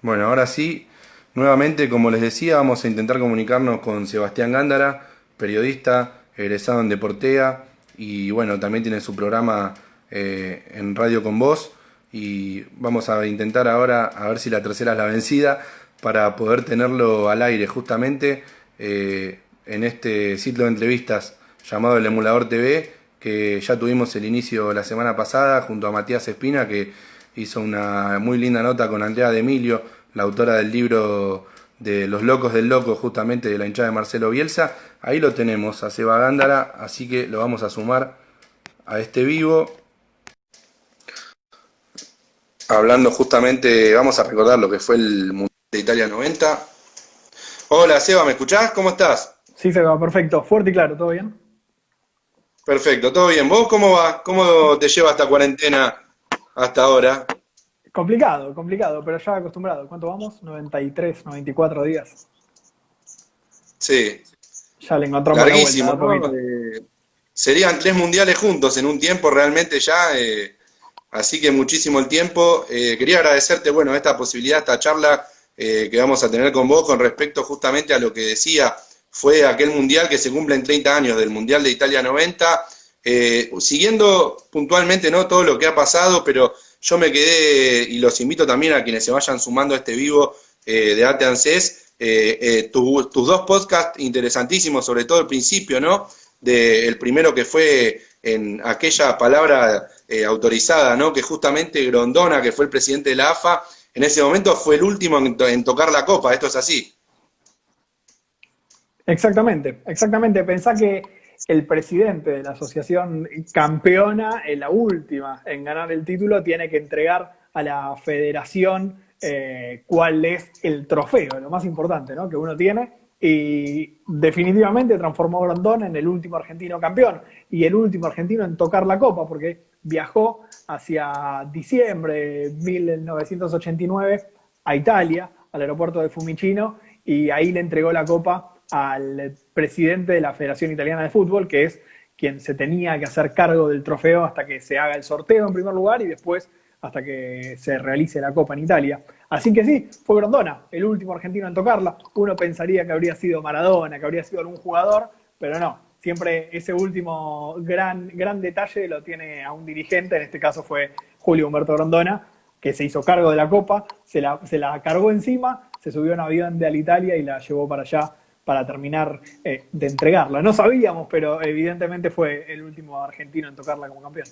Bueno, ahora sí, nuevamente, como les decía, vamos a intentar comunicarnos con Sebastián Gándara, periodista, egresado en Deportea, y bueno, también tiene su programa en Radio con Voz, y vamos a intentar ahora a ver si la tercera es la vencida, para poder tenerlo al aire justamente en este ciclo de entrevistas llamado El Emulador TV, que ya tuvimos el inicio la semana pasada junto a Matías Espina, que hizo una muy linda nota con Andrea de Emilio, la autora del libro de Los Locos del Loco, justamente de la hinchada de Marcelo Bielsa. Ahí lo tenemos, a Seba Gándara, así que lo vamos a sumar a este vivo. Hablando justamente, vamos a recordar lo que fue el Mundial de Italia 90. Hola Seba, ¿me escuchás? ¿Cómo estás? Sí, se va, perfecto. Fuerte y claro, ¿todo bien? Perfecto, todo bien. ¿Vos cómo va? ¿Cómo te lleva esta cuarentena hasta ahora? Complicado, complicado, pero ya acostumbrado. ¿Cuánto vamos? 93, 94 días. Sí, Ya le encontramos la vuelta, larguísimo, da ¿no? poquito. Serían 3 mundiales juntos en un tiempo realmente ya, así que muchísimo el tiempo. Quería agradecerte, bueno, esta posibilidad, esta charla que vamos a tener con vos con respecto justamente a lo que decía, fue aquel mundial que se cumplen 30 años del Mundial de Italia 90, siguiendo puntualmente no todo lo que ha pasado, pero yo me quedé, y los invito también a quienes se vayan sumando a este vivo de Ate Ansés, tus dos podcasts interesantísimos, sobre todo el principio, ¿no? El primero que fue en aquella palabra autorizada, ¿no? Que justamente Grondona, que fue el presidente de la AFA, en ese momento fue el último en tocar la copa, esto es así. Exactamente, exactamente. Pensá que el presidente de la asociación campeona, en la última en ganar el título, tiene que entregar a la federación cuál es el trofeo, lo más importante, ¿no? Que uno tiene. Y definitivamente transformó a Grondón en el último argentino campeón y el último argentino en tocar la copa, porque viajó hacia diciembre de 1989 a Italia, al aeropuerto de Fiumicino, y ahí le entregó la copa al presidente de la Federación Italiana de Fútbol, que es quien se tenía que hacer cargo del trofeo hasta que se haga el sorteo en primer lugar y después hasta que se realice la Copa en Italia. Así que sí, fue Grondona, el último argentino en tocarla. Uno pensaría que habría sido Maradona, que habría sido algún jugador, pero no. Siempre ese último gran detalle lo tiene a un dirigente, en este caso fue Julio Humberto Grondona, que se hizo cargo de la Copa, se la cargó encima, se subió a un avión de Alitalia y la llevó para allá para terminar de entregarla. No sabíamos, pero evidentemente fue el último argentino en tocarla como campeón.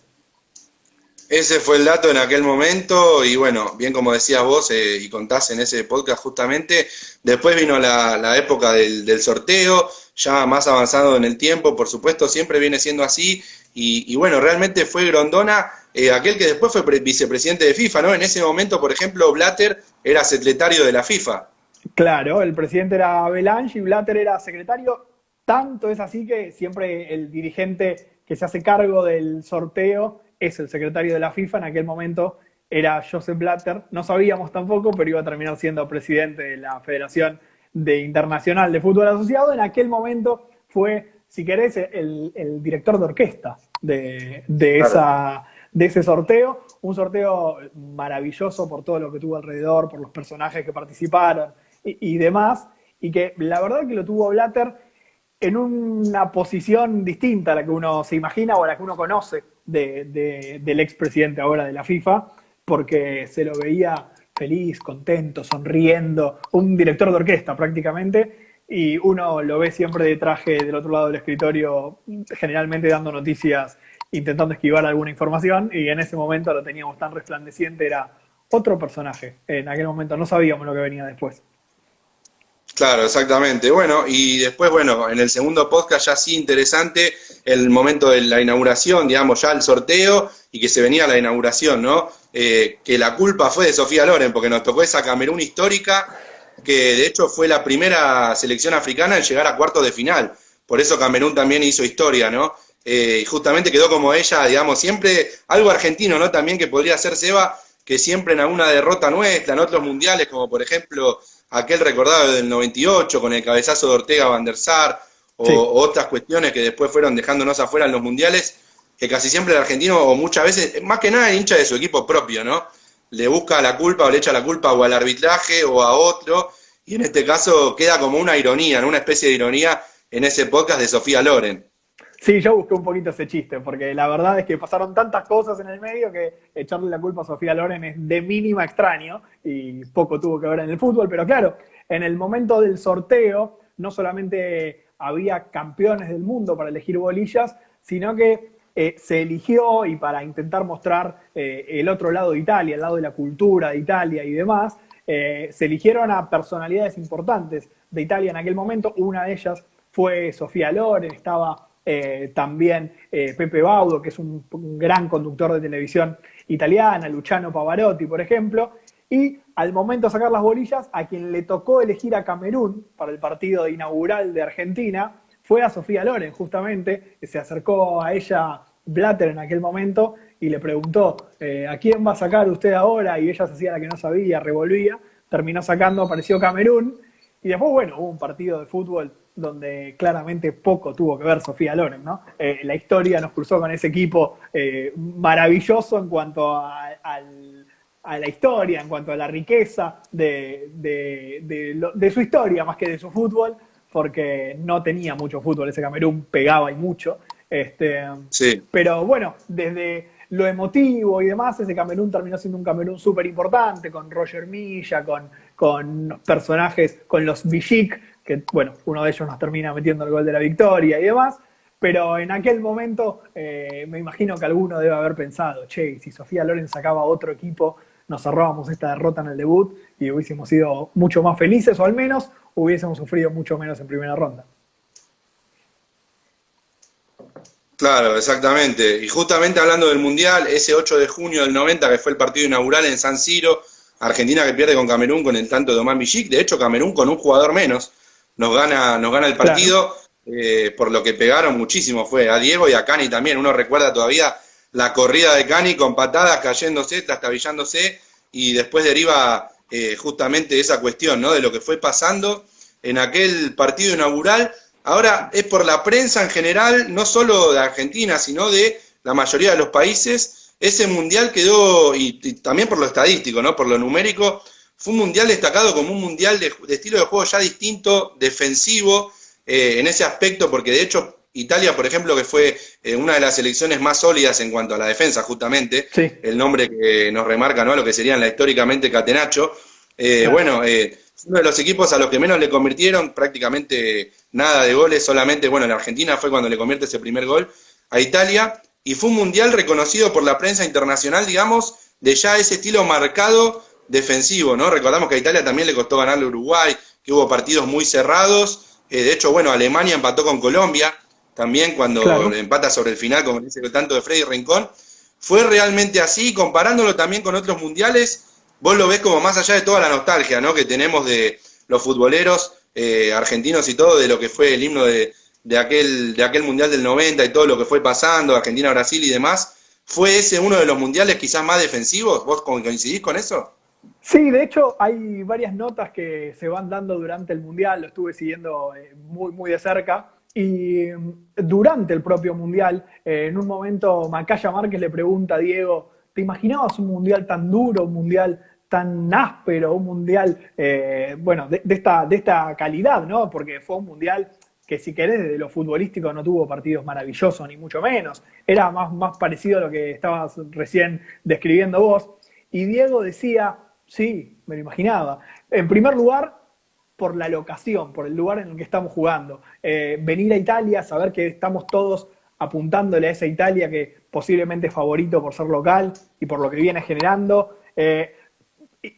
Ese fue el dato en aquel momento y bueno, bien como decías vos y contás en ese podcast justamente, después vino la época del sorteo, ya más avanzado en el tiempo, por supuesto, siempre viene siendo así y bueno, realmente fue Grondona aquel que después fue vicepresidente de FIFA, ¿no? En ese momento, por ejemplo, Blatter era secretario de la FIFA. Claro, el presidente era Belange y Blatter era secretario. Tanto es así que siempre el dirigente que se hace cargo del sorteo es el secretario de la FIFA. En aquel momento era Joseph Blatter. No sabíamos tampoco, pero iba a terminar siendo presidente de la Federación Internacional de Fútbol Asociado. En aquel momento fue, si querés, el director de orquesta Claro. de ese sorteo. Un sorteo maravilloso por todo lo que tuvo alrededor, por los personajes que participaron y demás, y que la verdad que lo tuvo Blatter en una posición distinta a la que uno se imagina o a la que uno conoce del expresidente ahora de la FIFA, porque se lo veía feliz, contento, sonriendo, un director de orquesta prácticamente, y uno lo ve siempre de traje del otro lado del escritorio, generalmente dando noticias, intentando esquivar alguna información, y en ese momento lo teníamos tan resplandeciente, era otro personaje. En aquel momento no sabíamos lo que venía después. Claro, exactamente. Bueno, y después, bueno, en el segundo podcast ya sí interesante, el momento de la inauguración, digamos, ya el sorteo y que se venía la inauguración, ¿no? Que la culpa fue de Sofía Loren, porque nos tocó esa Camerún histórica, que de hecho fue la primera selección africana en llegar a cuartos de final. Por eso Camerún también hizo historia, ¿no? Y justamente quedó como ella, digamos, siempre algo argentino, ¿no? También que podría ser Seba, que siempre en alguna derrota nuestra, en otros mundiales, como por ejemplo aquel recordado del 98 con el cabezazo de Ortega Van der Sar Sí, o otras cuestiones que después fueron dejándonos afuera en los mundiales, que casi siempre el argentino, o muchas veces, más que nada el hincha de su equipo propio, ¿no? le busca la culpa o le echa la culpa o al arbitraje o a otro, y en este caso queda como una ironía, ¿no? Una especie de ironía en ese podcast de Sofía Loren. Sí, yo busqué un poquito ese chiste, porque la verdad es que pasaron tantas cosas en el medio que echarle la culpa a Sofía Loren es de mínima extraño y poco tuvo que ver en el fútbol, pero claro, en el momento del sorteo no solamente había campeones del mundo para elegir bolillas, sino que se eligió, y para intentar mostrar el otro lado de Italia, el lado de la cultura de Italia y demás, se eligieron a personalidades importantes de Italia en aquel momento. Una de ellas fue Sofía Loren, estaba también Pepe Baudo, que es un gran conductor de televisión italiana, Luciano Pavarotti, por ejemplo, y al momento de sacar las bolillas, a quien le tocó elegir a Camerún para el partido inaugural de Argentina fue a Sofía Loren, justamente, que se acercó a ella Blatter en aquel momento y le preguntó, ¿a quién va a sacar usted ahora? Y ella se hacía la que no sabía, revolvía, terminó sacando, apareció Camerún, y después, bueno, hubo un partido de fútbol donde claramente poco tuvo que ver Sofía Loren, ¿no? La historia nos cruzó con ese equipo maravilloso en cuanto a la historia, en cuanto a la riqueza de su historia, más que de su fútbol, porque no tenía mucho fútbol ese Camerún, pegaba y mucho. Sí. Pero bueno, desde lo emotivo y demás, ese Camerún terminó siendo un Camerún súper importante, con Roger Milla, con personajes, con los Bijik, que bueno, uno de ellos nos termina metiendo el gol de la victoria y demás, pero en aquel momento me imagino que alguno debe haber pensado, che, si Sofía Loren sacaba otro equipo, nos ahorrábamos esta derrota en el debut y hubiésemos sido mucho más felices, o al menos hubiésemos sufrido mucho menos en primera ronda. Claro, exactamente. Y justamente hablando del Mundial, ese 8 de junio del 90, que fue el partido inaugural en San Siro, Argentina que pierde con Camerún con el tanto de Oman Bijik, de hecho Camerún con un jugador menos nos gana el partido, claro. Por lo que pegaron muchísimo fue a Diego y a Cani también. Uno recuerda todavía la corrida de Cani con patadas cayéndose, trastabillándose, y después deriva justamente esa cuestión, ¿no? De lo que fue pasando en aquel partido inaugural. Ahora es por la prensa en general, no solo de Argentina, sino de la mayoría de los países. Ese mundial quedó, y también por lo estadístico, ¿no? Por lo numérico, fue un mundial destacado como un mundial de estilo de juego ya distinto, defensivo, en ese aspecto, porque de hecho Italia, por ejemplo, que fue una de las selecciones más sólidas en cuanto a la defensa, justamente, sí. El nombre que nos remarca, ¿no? Lo que serían la históricamente Catenaccio. Claro. Bueno, uno de los equipos a los que menos le convirtieron, prácticamente nada de goles, solamente, bueno, en Argentina fue cuando le convierte ese primer gol a Italia, y fue un mundial reconocido por la prensa internacional, digamos, de ya ese estilo marcado defensivo, ¿no? Recordamos que a Italia también le costó ganarle a Uruguay, que hubo partidos muy cerrados, de hecho, bueno, Alemania empató con Colombia, también cuando claro. Empata sobre el final, como dice el tanto de Freddy Rincón. Fue realmente así, comparándolo también con otros mundiales, vos lo ves como más allá de toda la nostalgia, ¿no? Que tenemos de los futboleros argentinos y todo, de lo que fue el himno de aquel mundial del 90 y todo lo que fue pasando, Argentina-Brasil y demás. ¿Fue ese uno de los mundiales quizás más defensivos? ¿Vos coincidís con eso? Sí, de hecho hay varias notas que se van dando durante el mundial, lo estuve siguiendo muy, muy de cerca. Y durante el propio mundial, en un momento Macaya Márquez le pregunta a Diego, ¿te imaginabas un mundial tan duro, un mundial tan áspero, un mundial, bueno, de esta calidad, ¿no? Porque fue un mundial que, si querés, desde lo futbolístico no tuvo partidos maravillosos, ni mucho menos. Era más parecido a lo que estabas recién describiendo vos. Y Diego decía, sí, me lo imaginaba. En primer lugar, por la locación, por el lugar en el que estamos jugando. Venir a Italia, saber que estamos todos apuntándole a esa Italia que posiblemente es favorito por ser local y por lo que viene generando.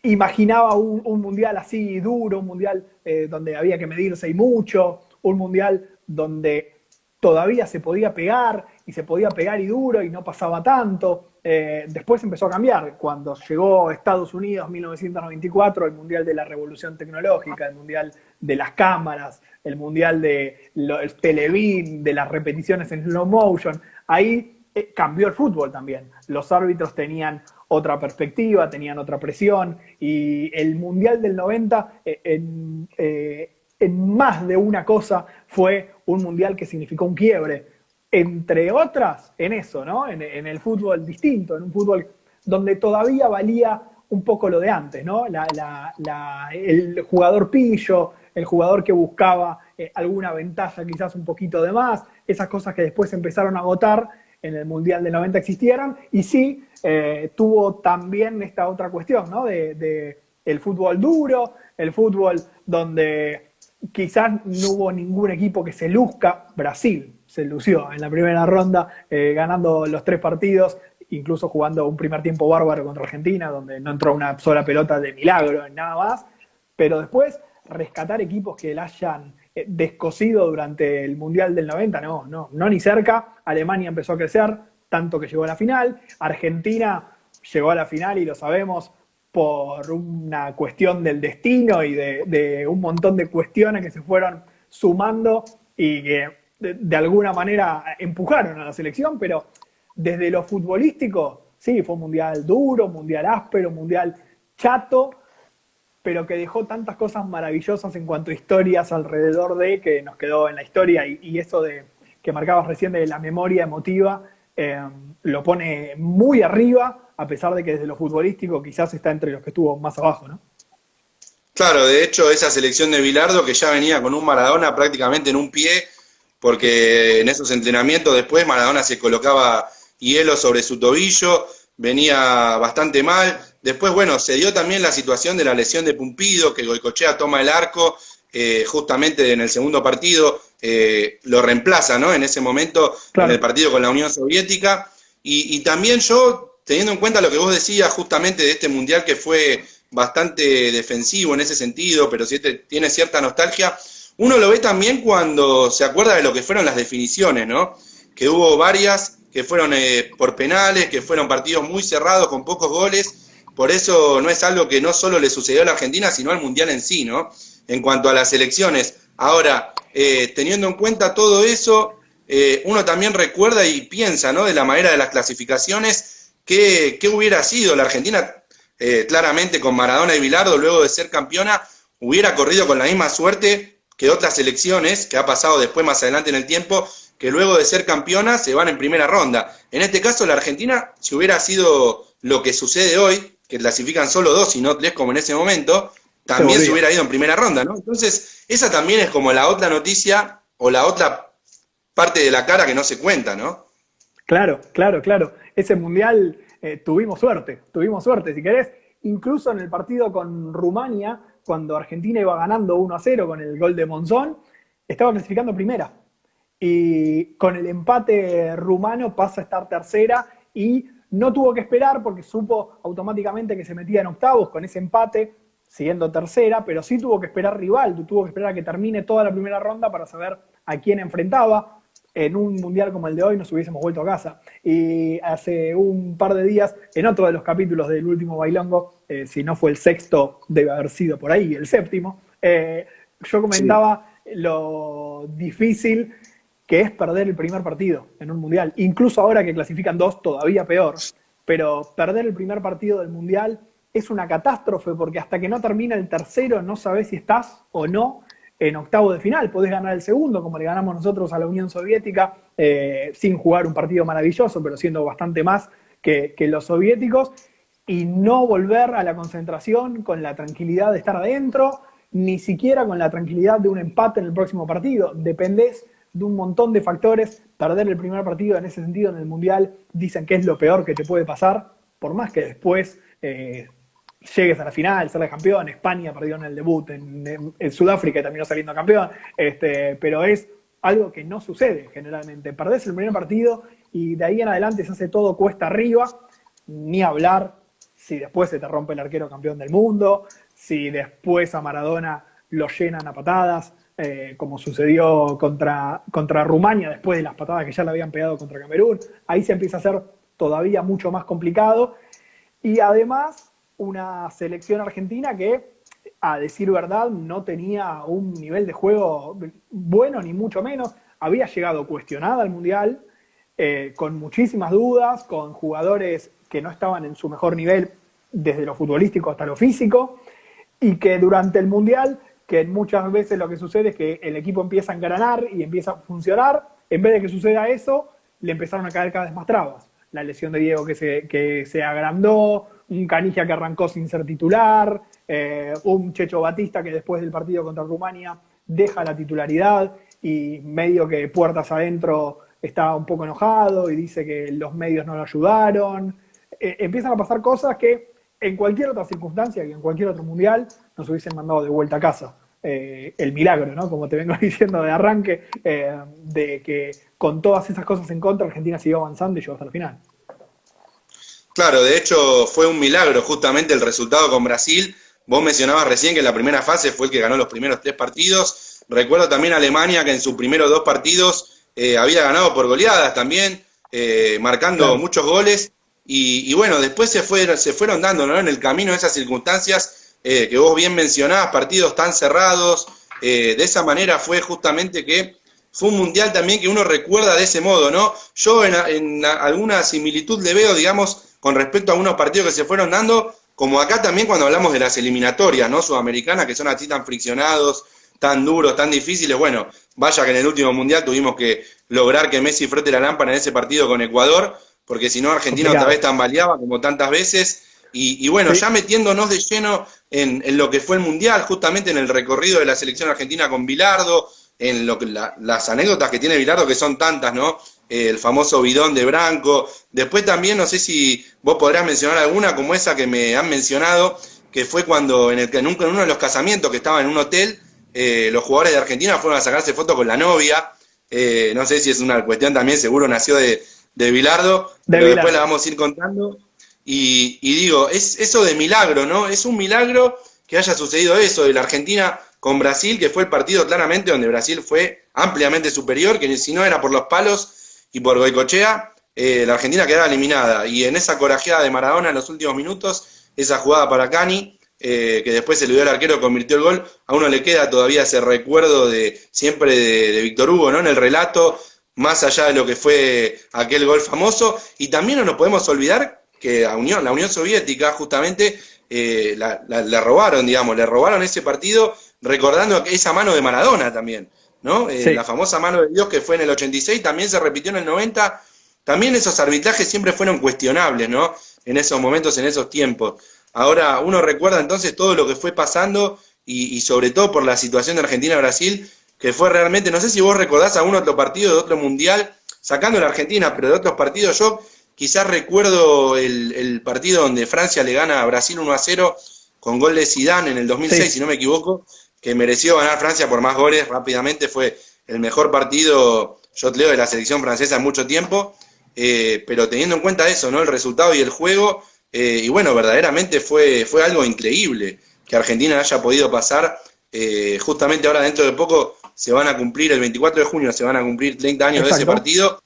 Imaginaba un mundial así duro, un mundial donde había que medirse y mucho, un mundial donde todavía se podía pegar y se podía pegar y duro y no pasaba tanto. Después empezó a cambiar cuando llegó Estados Unidos 1994, el mundial de la revolución tecnológica, el mundial de las cámaras, el mundial de el televín, de las repeticiones en slow motion. Ahí cambió el fútbol también. Los árbitros tenían otra perspectiva, tenían otra presión, y el mundial del 90 en más de una cosa fue un mundial que significó un quiebre. Entre otras, en eso, ¿no? En el fútbol distinto, en un fútbol donde todavía valía un poco lo de antes, ¿no? El jugador pillo, el jugador que buscaba alguna ventaja quizás un poquito de más, esas cosas que después empezaron a agotar en el Mundial del 90 existieron, y sí, tuvo también esta otra cuestión, ¿no? De el fútbol duro, el fútbol donde quizás no hubo ningún equipo que se luzca. Brasil se lució en la primera ronda, ganando los 3 partidos, incluso jugando un primer tiempo bárbaro contra Argentina, donde no entró una sola pelota de milagro, nada más, pero después rescatar equipos que la hayan descosido durante el Mundial del 90, no ni cerca. Alemania empezó a crecer, tanto que llegó a la final. Argentina llegó a la final, y lo sabemos, por una cuestión del destino y de un montón de cuestiones que se fueron sumando y que de alguna manera empujaron a la selección, pero desde lo futbolístico, sí, fue un mundial duro, un mundial áspero, un mundial chato, pero que dejó tantas cosas maravillosas en cuanto a historias alrededor de, que nos quedó en la historia, y eso de que marcabas recién de la memoria emotiva, lo pone muy arriba, a pesar de que desde lo futbolístico quizás está entre los que estuvo más abajo, ¿no? Claro, de hecho, esa selección de Bilardo, que ya venía con un Maradona prácticamente en un pie, porque en esos entrenamientos después Maradona se colocaba hielo sobre su tobillo, venía bastante mal. Después, bueno, se dio también la situación de la lesión de Pumpido, que Goicoechea toma el arco, justamente en el segundo partido, lo reemplaza, ¿no? En ese momento, claro, en el partido con la Unión Soviética. Y también yo, teniendo en cuenta lo que vos decías justamente de este Mundial, que fue bastante defensivo en ese sentido, pero sí tiene cierta nostalgia, uno lo ve también cuando se acuerda de lo que fueron las definiciones, ¿no? Que hubo varias que fueron por penales, que fueron partidos muy cerrados, con pocos goles. Por eso no es algo que no solo le sucedió a la Argentina, sino al Mundial en sí, ¿no? En cuanto a las elecciones. Ahora, teniendo en cuenta todo eso, uno también recuerda y piensa, ¿no? De la manera de las clasificaciones, ¿qué hubiera sido la Argentina? Claramente con Maradona y Bilardo, luego de ser campeona, hubiera corrido con la misma suerte que otras selecciones, que ha pasado después más adelante en el tiempo, que luego de ser campeona se van en primera ronda. En este caso, la Argentina, si hubiera sido lo que sucede hoy, que clasifican solo 2 y no 3 como en ese momento, también se hubiera ido en primera ronda, ¿no? Entonces, esa también es como la otra noticia o la otra parte de la cara que no se cuenta, ¿no? Claro. Ese Mundial tuvimos suerte. Si querés, incluso en el partido con Rumania, cuando Argentina iba ganando 1-0 con el gol de Monzón, estaba clasificando primera. Y con el empate rumano pasa a estar tercera, y no tuvo que esperar porque supo automáticamente que se metía en octavos con ese empate, siguiendo tercera, pero sí tuvo que esperar rival, tuvo que esperar a que termine toda la primera ronda para saber a quién enfrentaba. En un mundial como el de hoy nos hubiésemos vuelto a casa. Y hace un par de días, en otro de los capítulos del último Bailongo, si no fue el sexto, debe haber sido por ahí el séptimo, yo comentaba lo difícil que es perder el primer partido en un mundial. Incluso ahora que clasifican 2, todavía peor. Pero perder el primer partido del mundial es una catástrofe, porque hasta que no termina el tercero no sabés si estás o no en octavo de final. Podés ganar el segundo, como le ganamos nosotros a la Unión Soviética, sin jugar un partido maravilloso, pero siendo bastante más que los soviéticos, y no volver a la concentración con la tranquilidad de estar adentro, ni siquiera con la tranquilidad de un empate en el próximo partido. Dependés de un montón de factores. Perder el primer partido en ese sentido en el Mundial dicen que es lo peor que te puede pasar, por más que después llegues a la final, ser campeón. España perdió en el debut, en Sudáfrica terminó saliendo campeón, pero es algo que no sucede generalmente. Perdés el primer partido y de ahí en adelante se hace todo cuesta arriba, ni hablar si después se te rompe el arquero campeón del mundo, si después a Maradona lo llenan a patadas, como sucedió contra Rumania, después de las patadas que ya le habían pegado contra Camerún. Ahí se empieza a hacer todavía mucho más complicado. Y además, una selección argentina que, a decir verdad, no tenía un nivel de juego bueno, ni mucho menos. Había llegado cuestionada al Mundial, con muchísimas dudas, con jugadores que no estaban en su mejor nivel, desde lo futbolístico hasta lo físico, y que durante el Mundial, que muchas veces lo que sucede es que el equipo empieza a engranar y empieza a funcionar, en vez de que suceda eso, le empezaron a caer cada vez más trabas. La lesión de Diego que se agrandó, un Caniggia que arrancó sin ser titular, un Checho Batista que después del partido contra Rumania deja la titularidad y medio que puertas adentro está un poco enojado y dice que los medios no lo ayudaron. Empiezan a pasar cosas que en cualquier otra circunstancia y en cualquier otro mundial nos hubiesen mandado de vuelta a casa. El milagro, ¿no? Como te vengo diciendo de arranque, de que con todas esas cosas en contra Argentina siguió avanzando y llegó hasta la final. Claro, de hecho fue un milagro justamente el resultado con Brasil. Vos mencionabas recién que en la primera fase fue el que ganó los primeros 3 partidos. Recuerdo también a Alemania que en sus primeros 2 partidos había ganado por goleadas también, marcando muchos goles. Y bueno, después se fueron dando, ¿no?, en el camino esas circunstancias que vos bien mencionabas, partidos tan cerrados. De esa manera fue justamente que fue un mundial también que uno recuerda de ese modo, ¿no? Yo en alguna similitud le veo, digamos, con respecto a unos partidos que se fueron dando, como acá también cuando hablamos de las eliminatorias, ¿no?, sudamericanas, que son así tan friccionados, tan duros, tan difíciles. Bueno, vaya que en el último mundial tuvimos que lograr que Messi frote la lámpara en ese partido con Ecuador, porque si no Argentina otra vez tambaleaba como tantas veces. Y bueno, ya metiéndonos de lleno en lo que fue el mundial, justamente en el recorrido de la selección argentina con Bilardo, en las anécdotas que tiene Bilardo, que son tantas, ¿no? El famoso bidón de Branco. Después también, no sé si vos podrás mencionar alguna como esa que me han mencionado, que fue cuando en uno de los casamientos que estaba en un hotel, los jugadores de Argentina fueron a sacarse fotos con la novia. No sé si es una cuestión también, seguro nació de Bilardo, pero después la vamos a ir contando. Y digo, es eso de milagro, ¿no? Es un milagro que haya sucedido eso, de la Argentina con Brasil, que fue el partido claramente donde Brasil fue ampliamente superior, que si no era por los palos y por Goicoechea, la Argentina quedaba eliminada. Y en esa corajeada de Maradona en los últimos minutos, esa jugada para Cani, que después se le dio al arquero, convirtió el gol, a uno le queda todavía ese recuerdo de siempre de Víctor Hugo, ¿no?, en el relato, más allá de lo que fue aquel gol famoso. Y también no nos podemos olvidar que la Unión Soviética justamente le robaron, digamos, le robaron ese partido, recordando esa mano de Maradona también, ¿no? La famosa mano de Dios que fue en el 86, también se repitió en el 90, también esos arbitrajes siempre fueron cuestionables, ¿no?, en esos momentos, en esos tiempos. Ahora uno recuerda entonces todo lo que fue pasando y sobre todo por la situación de Argentina-Brasil, que fue realmente, no sé si vos recordás algún otro partido de otro mundial, sacando la Argentina, pero de otros partidos. Yo quizás recuerdo el partido donde Francia le gana a Brasil 1-0 con gol de Zidane en el 2006, si no me equivoco, que mereció ganar Francia por más goles rápidamente. Fue el mejor partido, yo leo, de la selección francesa en mucho tiempo, pero teniendo en cuenta eso, ¿no?, el resultado y el juego, y bueno, verdaderamente fue algo increíble que Argentina haya podido pasar. Justamente ahora dentro de poco se van a cumplir, el 24 de junio se van a cumplir 30 años de ese partido,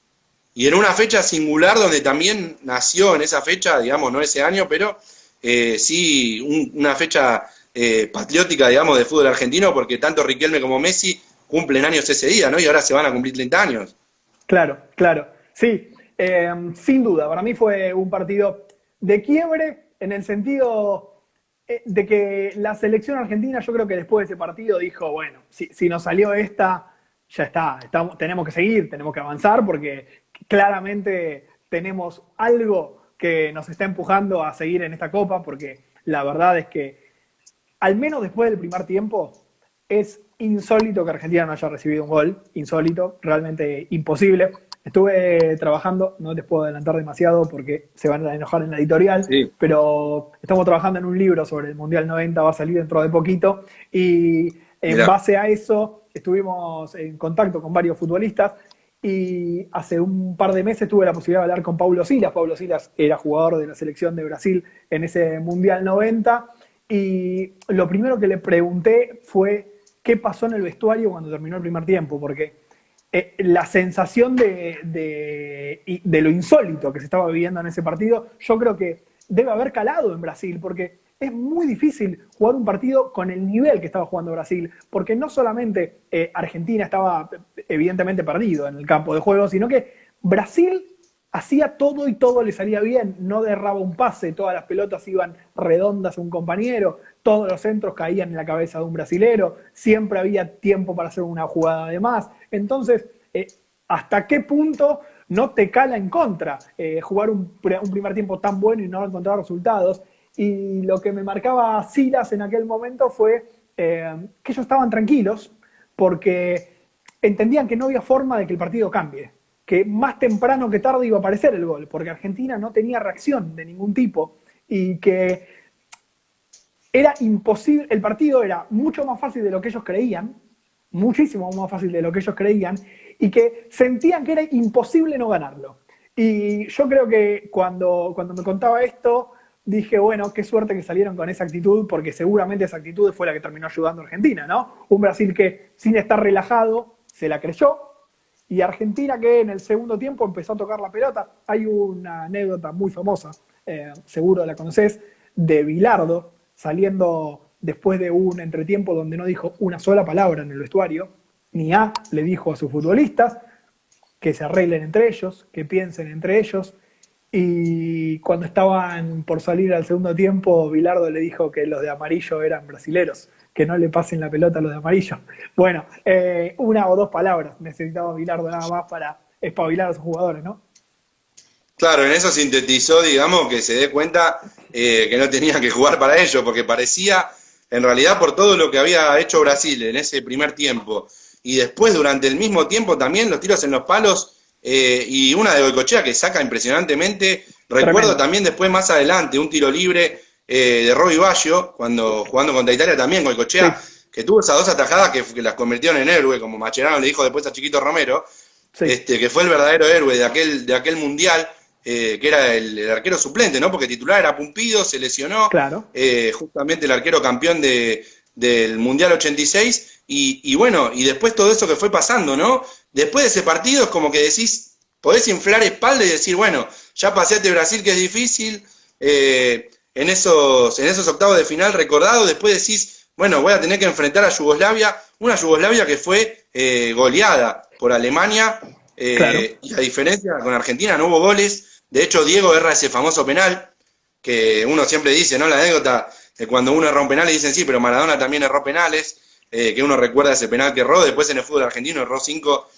y en una fecha singular donde también nació en esa fecha, digamos, no ese año, pero sí una fecha patriótica, digamos, de fútbol argentino, porque tanto Riquelme como Messi cumplen años ese día, ¿no? Y ahora se van a cumplir 30 años. Claro, claro. Sí, sin duda, para mí fue un partido de quiebre en el sentido de que la selección argentina, yo creo que después de ese partido dijo, bueno, si nos salió esta, ya está, tenemos que seguir, tenemos que avanzar, porque claramente tenemos algo que nos está empujando a seguir en esta Copa, porque la verdad es que, al menos después del primer tiempo, es insólito que Argentina no haya recibido un gol, insólito, realmente imposible. Estuve trabajando, no les puedo adelantar demasiado porque se van a enojar en la editorial, pero estamos trabajando en un libro sobre el Mundial 90, va a salir dentro de poquito, y en base a eso estuvimos en contacto con varios futbolistas, y hace un par de meses tuve la posibilidad de hablar con Paulo Silas. Paulo Silas era jugador de la selección de Brasil en ese Mundial 90, y lo primero que le pregunté fue qué pasó en el vestuario cuando terminó el primer tiempo, porque la sensación de lo insólito que se estaba viviendo en ese partido, yo creo que debe haber calado en Brasil, porque es muy difícil jugar un partido con el nivel que estaba jugando Brasil, porque no solamente Argentina estaba evidentemente perdido en el campo de juego, sino que Brasil hacía todo y todo le salía bien, no derraba un pase, todas las pelotas iban redondas a un compañero, todos los centros caían en la cabeza de un brasilero, siempre había tiempo para hacer una jugada de más. Entonces, ¿hasta qué punto no te cala en contra jugar un primer tiempo tan bueno y no encontrar resultados? y lo que me marcaba Silas en aquel momento fue que ellos estaban tranquilos porque entendían que no había forma de que el partido cambie, que más temprano que tarde iba a aparecer el gol, porque Argentina no tenía reacción de ningún tipo y que era imposible, el partido era mucho más fácil de lo que ellos creían, muchísimo más fácil de lo que ellos creían, y que sentían que era imposible no ganarlo. Y yo creo que cuando me contaba esto, dije, bueno, qué suerte que salieron con esa actitud, porque seguramente esa actitud fue la que terminó ayudando a Argentina, ¿no? Un Brasil que, sin estar relajado, se la creyó, y Argentina que en el segundo tiempo empezó a tocar la pelota. Hay una anécdota muy famosa, seguro la conocés, de Bilardo, saliendo después de un entretiempo donde no dijo una sola palabra en el vestuario, ni A le dijo a sus futbolistas que se arreglen entre ellos, que piensen entre ellos, y cuando estaban por salir al segundo tiempo, Bilardo le dijo que los de amarillo eran brasileros, que no le pasen la pelota a los de amarillo. Bueno, una o dos palabras necesitaba Bilardo nada más para espabilar a sus jugadores, ¿no? Claro, en eso sintetizó, digamos, que se dé cuenta que no tenía que jugar para ello, porque parecía, en realidad, por todo lo que había hecho Brasil en ese primer tiempo, y después durante el mismo tiempo también los tiros en los palos, y una de Goicoechea que saca impresionantemente. Recuerdo Tremendo. también después más adelante un tiro jugando contra Italia también, Goicoechea, Sí, que tuvo esas dos atajadas que las convirtieron en héroe, como Mascherano le dijo después a Chiquito Romero, sí, que fue el verdadero héroe de aquel mundial, que era el arquero suplente, ¿no? Porque titular era Pumpido, se lesionó, claro. justamente el arquero campeón del Mundial 86, y bueno, y después todo eso que fue pasando, ¿no? Después de ese partido es como que decís, podés inflar espalda y decir, bueno, ya pasé a este Brasil que es difícil, en esos octavos de final recordados, después decís, bueno, voy a tener que enfrentar a Yugoslavia, una Yugoslavia que fue goleada por Alemania, Claro. y a diferencia con Argentina no hubo goles. De hecho, Diego erra ese famoso penal, que uno siempre dice, ¿no? La anécdota de cuando uno erra un penal y dicen, sí, pero Maradona también erró penales, que uno recuerda ese penal que erró, después en el fútbol argentino erró 5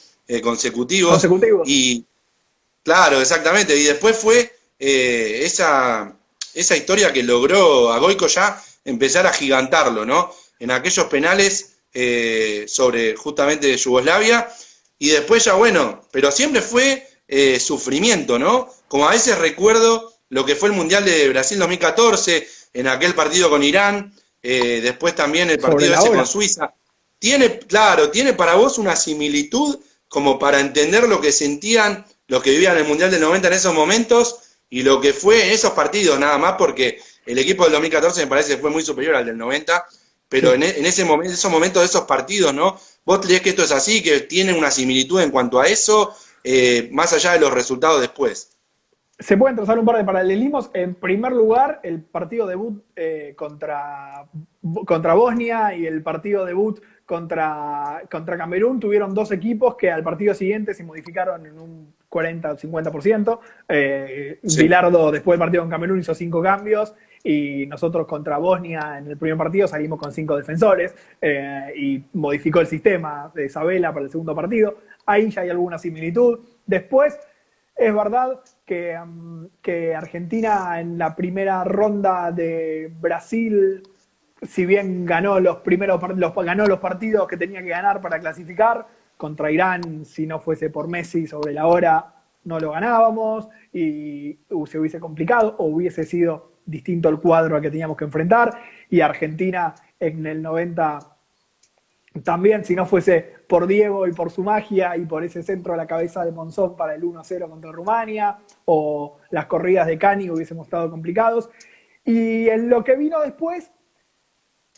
consecutivos, Consecutivos. y claro, exactamente, y después fue esa historia que logró a Goico ya empezar a gigantarlo, ¿no? En aquellos penales sobre justamente Yugoslavia, y después ya, bueno, pero siempre fue sufrimiento, ¿no? Como a veces recuerdo lo que fue el Mundial de Brasil 2014, en aquel partido con Irán, después también el Sobre partido la ese con hora. Suiza. Claro, tiene para vos una similitud como para entender lo que sentían los que vivían el Mundial del 90 en esos momentos y lo que fue esos partidos, nada más, porque el equipo del 2014 me parece que fue muy superior al del 90, pero Sí. en ese momento, esos momentos de esos partidos, ¿no? ¿Vos creés que esto es así, que tiene una similitud en cuanto a eso, más allá de los resultados después? Se pueden trazar un par de paralelismos. En primer lugar, el partido debut contra Bosnia y el partido debut contra Camerún tuvieron dos equipos que al partido siguiente se modificaron en un 40 o 50%. Sí, Bilardo después del partido con Camerún hizo 5 cambios y nosotros contra Bosnia en el primer partido salimos con 5 defensores y modificó el sistema de Isabela para el segundo partido. Ahí ya hay alguna similitud. Después, es verdad que Argentina en la primera ronda de Brasil, si bien ganó los partidos que tenía que ganar para clasificar, contra Irán, si no fuese por Messi sobre la hora, no lo ganábamos y se hubiese complicado o hubiese sido distinto el cuadro al que teníamos que enfrentar. Y Argentina en el 90 también, si no fuese por Diego y por su magia y por ese centro a la cabeza de Monzón para el 1-0 contra Rumania, o las corridas de Cani hubiésemos estado complicados. Y en lo que vino después,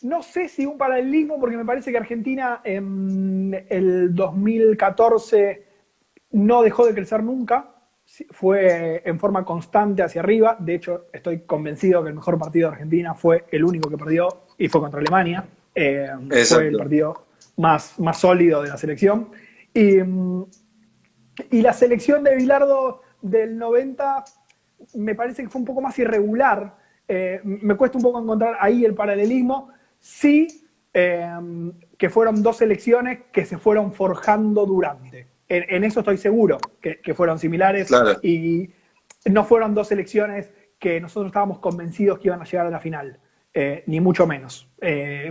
no sé si un paralelismo, porque me parece que Argentina en el 2014 no dejó de crecer nunca, fue en forma constante hacia arriba. De hecho, estoy convencido que el mejor partido de Argentina fue el único que perdió y fue contra Alemania. Fue el exacto. partido más sólido de la selección. Y la selección de Bilardo del 90 me parece que fue un poco más irregular. Me cuesta un poco encontrar ahí el paralelismo. Sí, que fueron dos selecciones que se fueron forjando durante. En eso estoy seguro, que fueron similares Claro. y no fueron dos selecciones que nosotros estábamos convencidos que iban a llegar a la final. Ni mucho menos.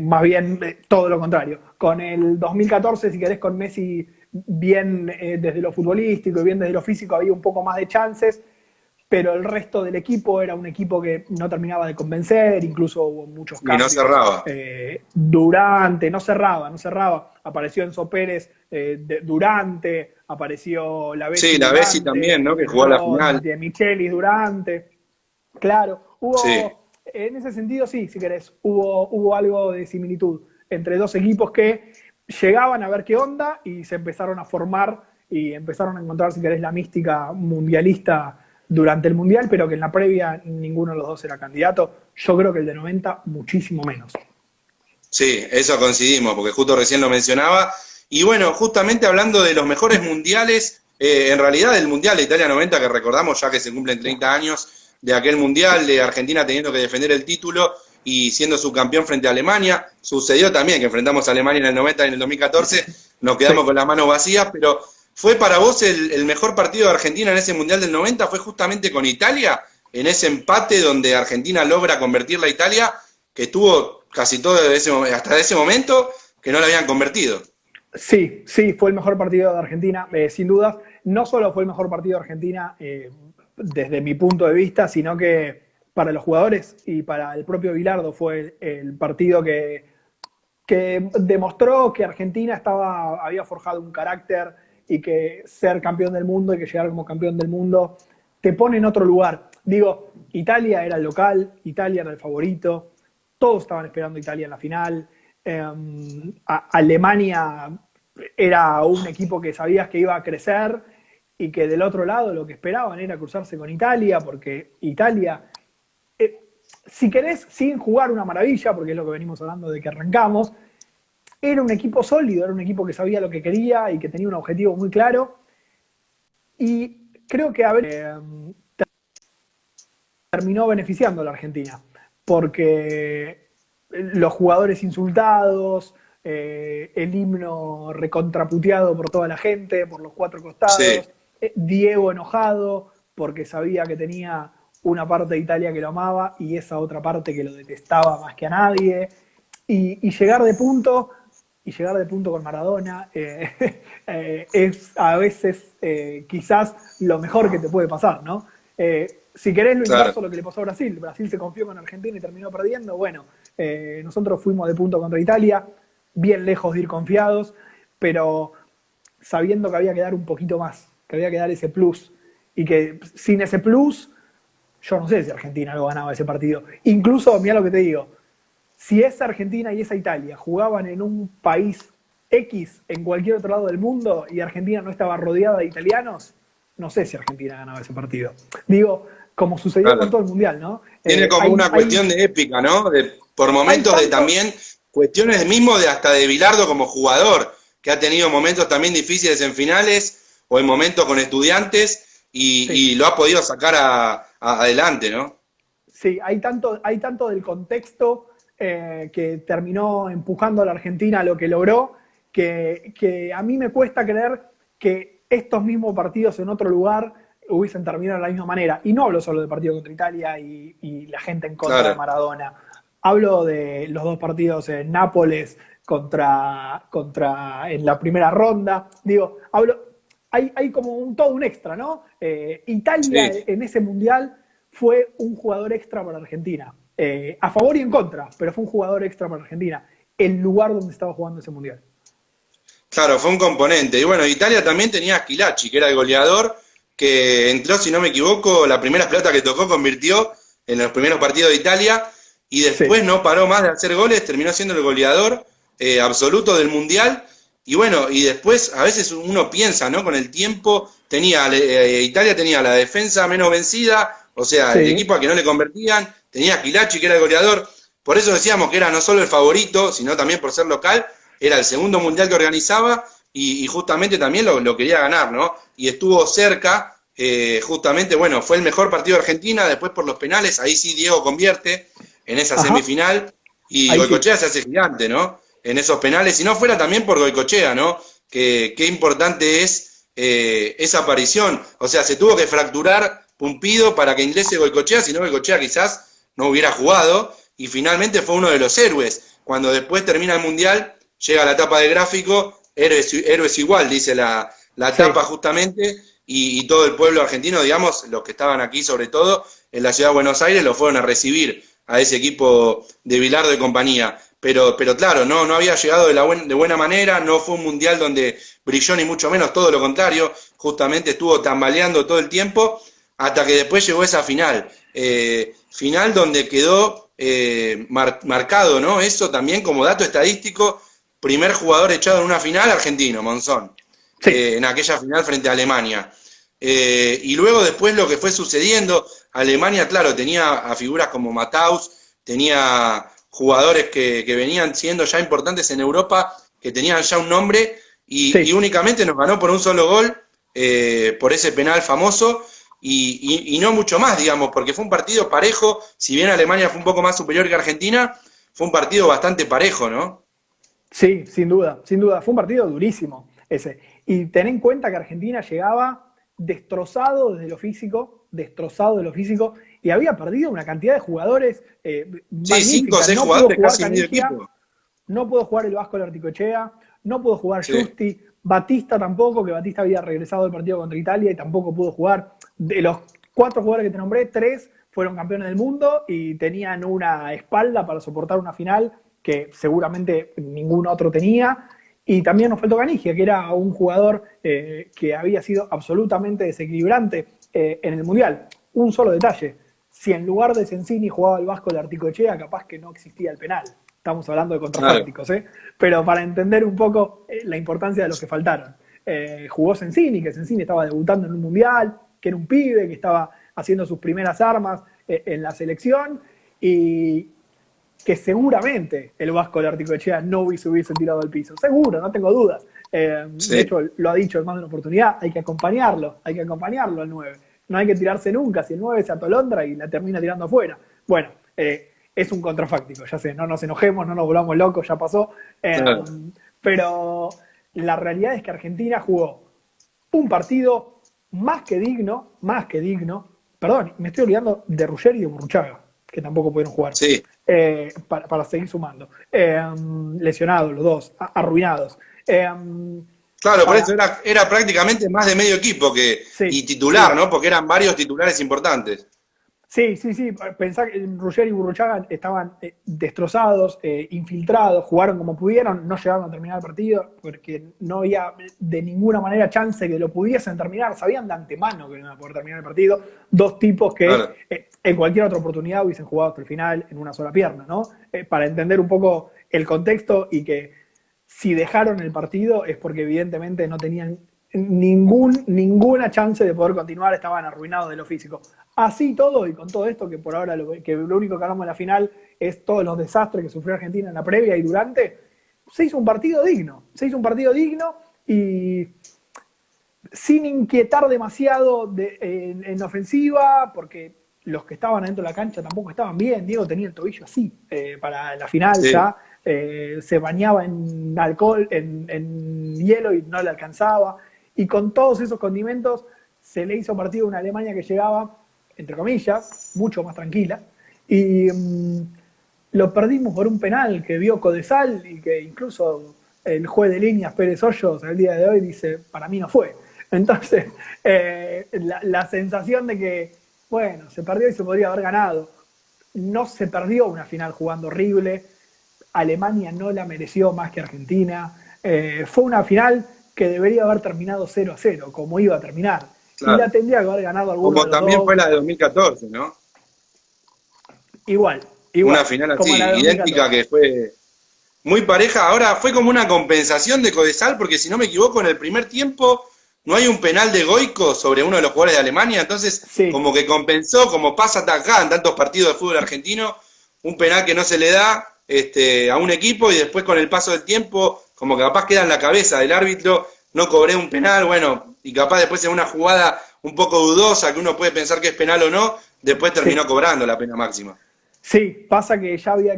Más bien todo lo contrario. Con el 2014, si querés, con Messi bien desde lo futbolístico y bien desde lo físico había un poco más de chances, pero el resto del equipo era un equipo que no terminaba de convencer, incluso hubo muchos Y no cambios. cerraba. Durante, no cerraba. Apareció Enzo Pérez durante, apareció la Bessi Sí, la Bessi durante, también, ¿no? Que jugó la final. de Michelis durante. Claro, Sí. en ese sentido sí, si querés, hubo algo de similitud entre dos equipos que llegaban a ver qué onda y se empezaron a formar y empezaron a encontrar, si querés, la mística mundialista durante el Mundial, pero que en la previa ninguno de los dos era candidato. Yo creo que el de 90 muchísimo menos. Sí, eso coincidimos, porque justo recién lo mencionaba. Y bueno, justamente hablando de los mejores mundiales, en realidad el Mundial de Italia 90, que recordamos ya que se cumplen 30 años de aquel Mundial, de Argentina teniendo que defender el título y siendo subcampeón frente a Alemania. Sucedió también que enfrentamos a Alemania en el 90 y en el 2014, nos quedamos con las manos vacías, pero ¿fue para vos el mejor partido de Argentina en ese Mundial del 90? ¿Fue justamente con Italia? En ese empate donde Argentina logra convertirla a Italia, que estuvo casi todo hasta ese momento que no la habían convertido. Sí, fue el mejor partido de Argentina, sin dudas. No solo fue el mejor partido de Argentina desde mi punto de vista, sino que para los jugadores y para el propio Bilardo fue el partido que demostró que Argentina había forjado un carácter y que ser campeón del mundo y que llegar como campeón del mundo te pone en otro lugar. Digo, Italia era el local, Italia era el favorito, todos estaban esperando a Italia en la final. Alemania era un equipo que sabías que iba a crecer y que del otro lado lo que esperaban era cruzarse con Italia, porque Italia, si querés, sin jugar una maravilla, porque es lo que venimos hablando de que arrancamos, era un equipo sólido, era un equipo que sabía lo que quería y que tenía un objetivo muy claro. Y creo que terminó beneficiando a la Argentina, porque los jugadores insultados, el himno recontraputeado por toda la gente, por los cuatro costados, Sí. Diego enojado porque sabía que tenía una parte de Italia que lo amaba y esa otra parte que lo detestaba más que a nadie, y llegar de punto con Maradona es a veces quizás lo mejor que te puede pasar, ¿no? Si querés lo inverso, lo que le pasó a Brasil. Brasil se confió con Argentina y terminó perdiendo. Bueno, nosotros fuimos de punto contra Italia, bien lejos de ir confiados, pero sabiendo que había que dar un poquito más, que había que dar ese plus. Y que sin ese plus, yo no sé si Argentina lo ganaba ese partido. Incluso, mira lo que te digo, si esa Argentina y esa Italia jugaban en un país X en cualquier otro lado del mundo y Argentina no estaba rodeada de italianos, no sé si Argentina ganaba ese partido. Digo, como sucedió con todo el Mundial, ¿no? Tiene como una cuestión de épica, ¿no? Por momentos de también cuestiones mismo de hasta de Bilardo como jugador, que ha tenido momentos también difíciles en finales o en momentos con Estudiantes y lo ha podido sacar adelante, ¿no? Sí, hay tanto del contexto que terminó empujando a la Argentina a lo que logró, que a mí me cuesta creer que estos mismos partidos en otro lugar hubiesen terminado de la misma manera. Y no hablo solo del partido contra Italia y la gente en contra de Maradona. Hablo de los dos partidos en Nápoles contra en la primera ronda. Digo, hay como todo un extra, ¿no? Italia en ese Mundial fue un jugador extra para Argentina. A favor y en contra, pero fue un jugador extra para Argentina. El lugar donde estaba jugando ese Mundial. Claro, fue un componente. Y bueno, Italia también tenía a Schillaci, que era el goleador, que entró, si no me equivoco, la primera pelota que tocó convirtió en los primeros partidos de Italia, y después no paró más de hacer goles, terminó siendo el goleador absoluto del Mundial. Y bueno, y después a veces uno piensa, ¿no? Con el tiempo, Italia tenía la defensa menos vencida, o sea, el equipo al que no le convertían, tenía a Schillaci, que era el goleador. Por eso decíamos que era no solo el favorito, sino también por ser local, era el segundo Mundial que organizaba y justamente también lo quería ganar, ¿no? Y estuvo cerca, justamente, bueno, fue el mejor partido de Argentina, después por los penales, ahí sí Diego convierte en esa semifinal y ahí Goicoechea se hace gigante, ¿no? En esos penales, si no fuera también por Goicoechea, ¿no? Qué importante es esa aparición, o sea, se tuvo que fracturar Pumpido para que ingrese Goicoechea, si no Goicoechea quizás no hubiera jugado, y finalmente fue uno de los héroes. Cuando después termina el Mundial, llega la etapa de gráfico, héroes igual, dice la etapa justamente, y todo el pueblo argentino, digamos, los que estaban aquí sobre todo, en la ciudad de Buenos Aires, lo fueron a recibir a ese equipo de Bilardo y compañía. Pero claro, no había llegado de buena manera, no fue un mundial donde brilló ni mucho menos, todo lo contrario, justamente estuvo tambaleando todo el tiempo, hasta que después llegó esa final. Final donde quedó marcado, ¿no? Eso también como dato estadístico, primer jugador echado en una final argentino, Monzón, en aquella final frente a Alemania. Y luego después lo que fue sucediendo, Alemania, claro, tenía a figuras como Matthaus, tenía jugadores que venían siendo ya importantes en Europa, que tenían ya un nombre, y únicamente nos ganó por un solo gol, por ese penal famoso, y no mucho más, digamos, porque fue un partido parejo, si bien Alemania fue un poco más superior que Argentina, fue un partido bastante parejo, ¿no? Sí, sin duda, sin duda. Fue un partido durísimo ese. Y ten en cuenta que Argentina llegaba destrozado desde lo físico, y había perdido una cantidad de jugadores Sí, 5 o 6 no jugadores, pudo jugar casi medio Canigia, equipo. no pudo jugar el Vasco Larticoechea, no pudo jugar Sí. Justi, Batista tampoco, que Batista había regresado del partido contra Italia y tampoco pudo jugar. De los 4 jugadores que te nombré, 3 fueron campeones del mundo y tenían una espalda para soportar una final que seguramente ningún otro tenía. Y también nos faltó Canigia, que era un jugador que había sido absolutamente desequilibrante en el Mundial. Un solo detalle, si en lugar de Sensini jugaba el Vasco Larticoechea, capaz que no existía el penal. Estamos hablando de contrafácticos, pero para entender un poco la importancia de los que faltaron. Jugó Sensini, que Sensini estaba debutando en un Mundial, que era un pibe, que estaba haciendo sus primeras armas en la selección, y que seguramente el Vasco Larticoechea no hubiese tirado al piso. Seguro, no tengo dudas. De hecho, lo ha dicho en más de una oportunidad, hay que acompañarlo al 9. No hay que tirarse nunca, si el 9 se atolondra y la termina tirando afuera. Bueno, es un contrafáctico, ya sé, no nos enojemos, no nos volvamos locos, ya pasó. Pero la realidad es que Argentina jugó un partido más que digno, perdón, me estoy olvidando de Ruggeri y de Burruchaga, que tampoco pudieron jugar, para seguir sumando. Lesionados los dos, arruinados. Claro, por eso era prácticamente más de medio equipo y titular, ¿no? Porque eran varios titulares importantes. Sí. Pensá que Ruggeri y Burruchaga estaban destrozados, infiltrados, jugaron como pudieron, no llegaron a terminar el partido porque no había de ninguna manera chance que lo pudiesen terminar. Sabían de antemano que no iban a poder terminar el partido. Dos tipos que en cualquier otra oportunidad hubiesen jugado hasta el final en una sola pierna, ¿no? Para entender un poco el contexto y que si dejaron el partido es porque evidentemente no tenían ninguna chance de poder continuar, estaban arruinados de lo físico. Así todo, y con todo esto, que por ahora lo único que hablamos en la final es todos los desastres que sufrió Argentina en la previa y durante, se hizo un partido digno y sin inquietar demasiado en ofensiva, porque los que estaban adentro de la cancha tampoco estaban bien. Diego tenía el tobillo así para la final ya, se bañaba en alcohol, en hielo y no le alcanzaba. Y con todos esos condimentos se le hizo partido a una Alemania que llegaba, entre comillas, mucho más tranquila. Y lo perdimos por un penal que vio Codesal y que incluso el juez de líneas Pérez Hoyos el día de hoy dice, para mí no fue. Entonces, la sensación de que, bueno, se perdió y se podría haber ganado. No se perdió una final jugando horrible. Alemania no la mereció más que Argentina. Fue una final que debería haber terminado 0-0, como iba a terminar. Claro. Y la tendría que haber ganado alguno como de los también dos. Fue la de 2014, ¿no? Igual. Una final así, idéntica, que fue muy pareja. Ahora fue como una compensación de Codesal, porque si no me equivoco, en el primer tiempo no hay un penal de Goico sobre uno de los jugadores de Alemania, entonces como que compensó, como pasa acá en tantos partidos de fútbol argentino, un penal que no se le da a un equipo y después con el paso del tiempo, como que capaz queda en la cabeza del árbitro, no cobré un penal, bueno, y capaz después en una jugada un poco dudosa, que uno puede pensar que es penal o no, después terminó cobrando la pena máxima. Sí, pasa que ya había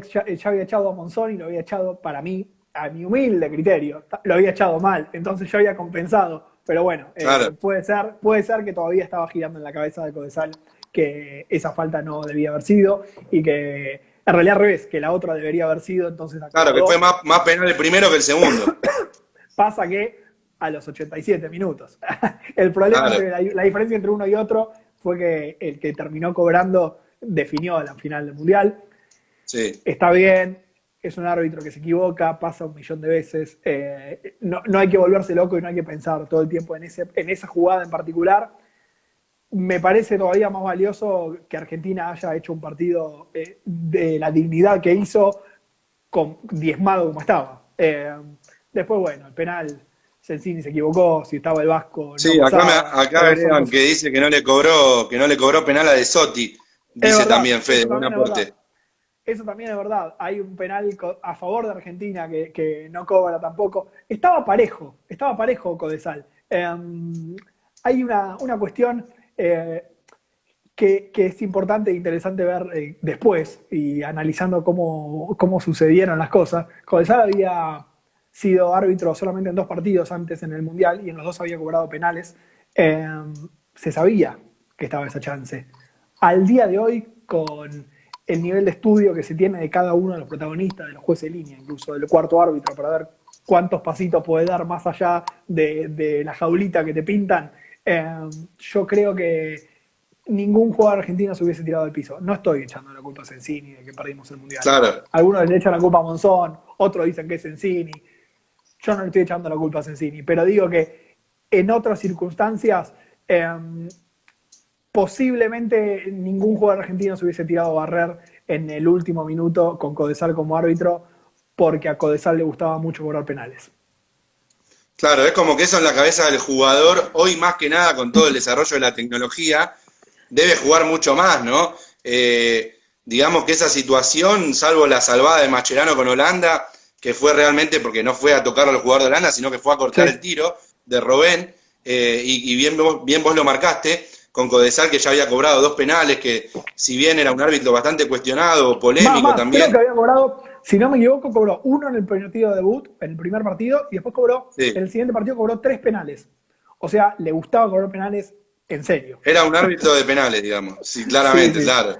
echado a Monzón y lo había echado, para mí, a mi humilde criterio, lo había echado mal, entonces yo había compensado. Pero bueno, Claro, puede ser que todavía estaba girando en la cabeza de Codesal que esa falta no debía haber sido y que en realidad al revés, que la otra debería haber sido, entonces claro, que fue acomodó. más penal el primero que el segundo. Pasa que a los 87 minutos. El problema Claro, entre la diferencia entre uno y otro fue que el que terminó cobrando definió la final del Mundial. sí. Está bien, es un árbitro que se equivoca, pasa 1.000.000 de veces. No hay que volverse loco y no hay que pensar todo el tiempo en esa jugada en particular. Me parece todavía más valioso que Argentina haya hecho un partido de la dignidad que hizo, diezmado como estaba. Después, bueno, el penal, Sensini se equivocó, si estaba el Vasco no Sí, pasaba, acá pero son agregan cosas. que dice que no le cobró penal a De Sotti, Es dice verdad, también Fede, eso buen también es verdad. aporte. Eso también es verdad. Hay un penal a favor de Argentina que no cobra tampoco. Estaba parejo Codesal. Hay una cuestión que es importante e interesante ver después y analizando cómo sucedieron las cosas. Codesal había sido árbitro solamente en 2 partidos antes en el Mundial y en los 2 había cobrado penales. Eh, Se sabía que estaba esa chance. Al día de hoy, con el nivel de estudio que se tiene de cada uno de los protagonistas, de los jueces de línea, incluso del cuarto árbitro, para ver cuántos pasitos puede dar más allá de la jaulita que te pintan, yo creo que ningún jugador argentino se hubiese tirado al piso. No estoy echando la culpa a Sensini de que perdimos el Mundial. Claro, Algunos le echan la culpa a Monzón, otros dicen que es Sensini. Yo no le estoy echando la culpa a Sensini, pero digo que en otras circunstancias posiblemente ningún jugador argentino se hubiese tirado a barrer en el último minuto con Codesal como árbitro, porque a Codesal le gustaba mucho cobrar penales. claro, es como que eso en la cabeza del jugador, hoy más que nada con todo el desarrollo de la tecnología, debe jugar mucho más, ¿no? Digamos que esa situación, salvo la salvada de Mascherano con Holanda, que fue realmente porque no fue a tocar al jugador de Holanda, sino que fue a cortar el Sí. tiro de Robben, y bien vos lo marcaste, con Codesal que ya había cobrado 2 penales, que si bien era un árbitro bastante cuestionado, polémico Creo que también, había cobrado, si no me equivoco, cobró uno en el partido de debut, en el primer partido, y después sí, en el siguiente partido cobró 3 penales. O sea, le gustaba cobrar penales en serio. era un árbitro de penales, digamos, sí, Sí, claramente, sí, claro.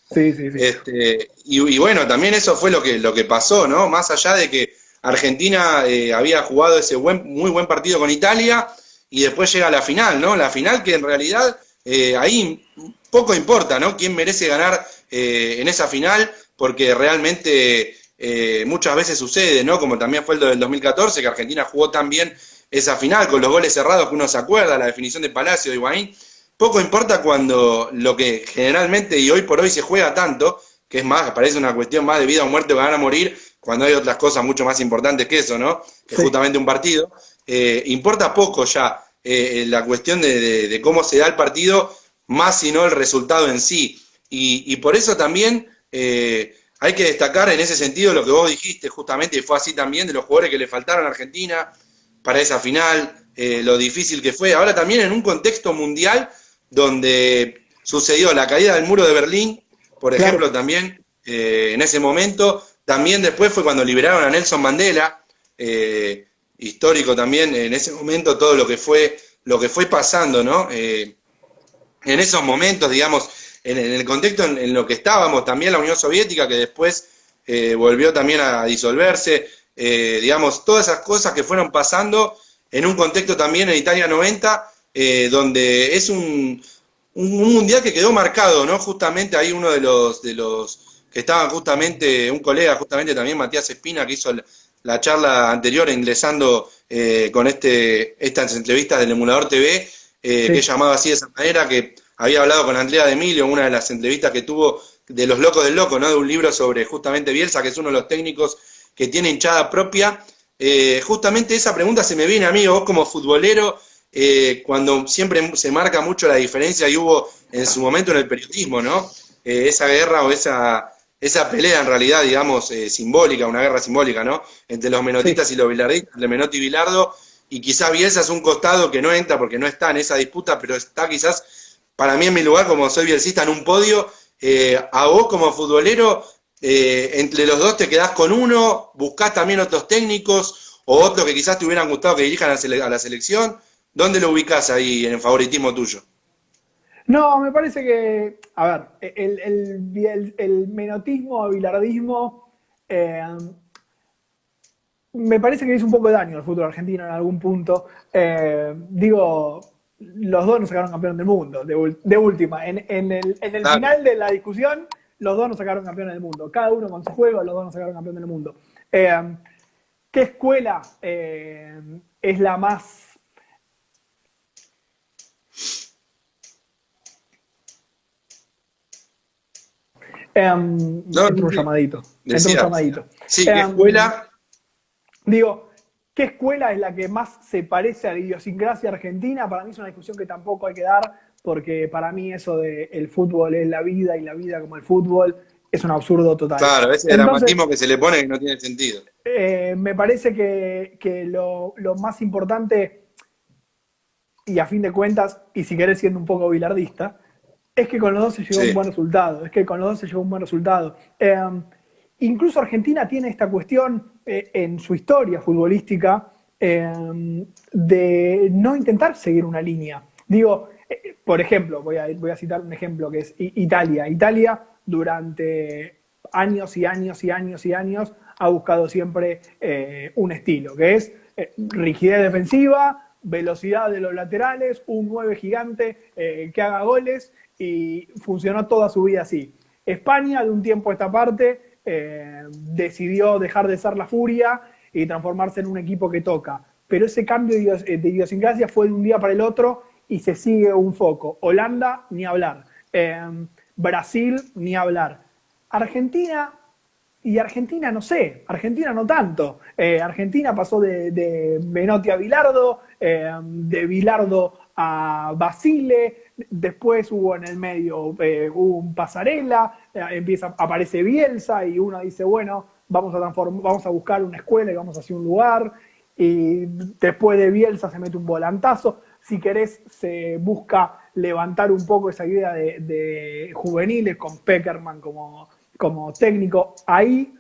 sí, sí, sí. Y bueno, también eso fue lo que pasó, ¿no? Más allá de que Argentina había jugado ese muy buen partido con Italia y después llega a la final, ¿no? La final que en realidad ahí poco importa, ¿no? Quién merece ganar en esa final, porque realmente muchas veces sucede, ¿no? Como también fue el del 2014, que Argentina jugó tan bien esa final con los goles cerrados que uno se acuerda, la definición de Palacio, de Higuaín. Poco importa cuando lo que generalmente y hoy por hoy se juega tanto, que es más, parece una cuestión más de vida o muerte o ganar a morir, cuando hay otras cosas mucho más importantes que eso, ¿no? Que Sí, justamente un partido. Importa poco ya la cuestión de cómo se da el partido, más si no el resultado en sí. Y por eso también hay que destacar en ese sentido lo que vos dijiste, justamente, y fue así también, de los jugadores que le faltaron a Argentina para esa final, lo difícil que fue. Ahora también en un contexto mundial donde sucedió la caída del muro de Berlín, por claro. ejemplo, también en ese momento. También después fue cuando liberaron a Nelson Mandela, histórico también en ese momento todo lo que fue pasando, ¿no? En esos momentos, digamos, en el contexto en lo que estábamos, también la Unión Soviética, que después volvió también a disolverse, digamos, todas esas cosas que fueron pasando en un contexto también en Italia 90, donde es un mundial que quedó marcado, ¿no? Justamente ahí uno de los que estaban justamente, un colega justamente también, Matías Espina, que hizo la charla anterior ingresando con estas entrevistas del Emulador TV, que es Sí. llamado así de esa manera, que había hablado con Andrea de Emilio, una de las entrevistas que tuvo de Los Locos del Loco, ¿no? De un libro sobre justamente Bielsa, que es uno de los técnicos que tiene hinchada propia. Justamente esa pregunta se me viene a mí, vos como futbolero, cuando siempre se marca mucho la diferencia y hubo en su momento en el periodismo, ¿no? Esa guerra o esa pelea en realidad, digamos, simbólica, una guerra simbólica, ¿no? Entre los Sí. menotistas y los bilardistas, entre Menotti y Bilardo, y quizás Bielsa es un costado que no entra porque no está en esa disputa, pero está quizás, para mí en mi lugar, como soy bielcista, en un podio. A vos como futbolero, entre los dos te quedás con uno, buscás también otros técnicos o otros que quizás te hubieran gustado que dirijan a la selección. ¿Dónde lo ubicás ahí en el favoritismo tuyo? No, me parece que, a ver, el menotismo o bilardismo me parece que hizo un poco de daño al fútbol argentino en algún punto. Digo, los dos nos sacaron campeón del mundo, de última. En el Claro. final de la discusión, los dos nos sacaron campeón del mundo. Cada uno con su juego, los dos nos sacaron campeón del mundo. ¿Qué escuela es la más... No, entra un llamadito. Entra un decía, llamadito. sí, ¿qué escuela? Digo, ¿qué escuela es la que más se parece a la idiosincrasia argentina? Para mí es una discusión que tampoco hay que dar, porque para mí eso de el fútbol es la vida y la vida como el fútbol es un absurdo total. Claro, ese Entonces, dramatismo que se le pone que no tiene sentido. me parece que lo más importante, y a fin de cuentas, y si querés siendo un poco bilardista, es que con los dos se llegó a Sí. un buen resultado. Es que con los dos se llegó a un buen resultado. Incluso Argentina tiene esta cuestión en su historia futbolística de no intentar seguir una línea. Digo, por ejemplo, voy a citar un ejemplo que es Italia. Italia durante años y años y años y años ha buscado siempre un estilo, que es rigidez defensiva, velocidad de los laterales, un 9 gigante que haga goles, y funcionó toda su vida así. España, de un tiempo a esta parte, decidió dejar de ser la furia y transformarse en un equipo que toca. Pero ese cambio de idiosincrasia fue de un día para el otro y se sigue un foco. Holanda, ni hablar. Brasil, ni hablar. Argentina, y Argentina no sé, Argentina no tanto. Argentina pasó de Menotti a Bilardo, de Bilardo a Basile, después hubo en el medio hubo un Pasarela, aparece Bielsa y uno dice, bueno, vamos a buscar una escuela y vamos hacia un lugar, y después de Bielsa se mete un volantazo. Si querés, se busca levantar un poco esa idea de juveniles con Peckerman como técnico. Ahí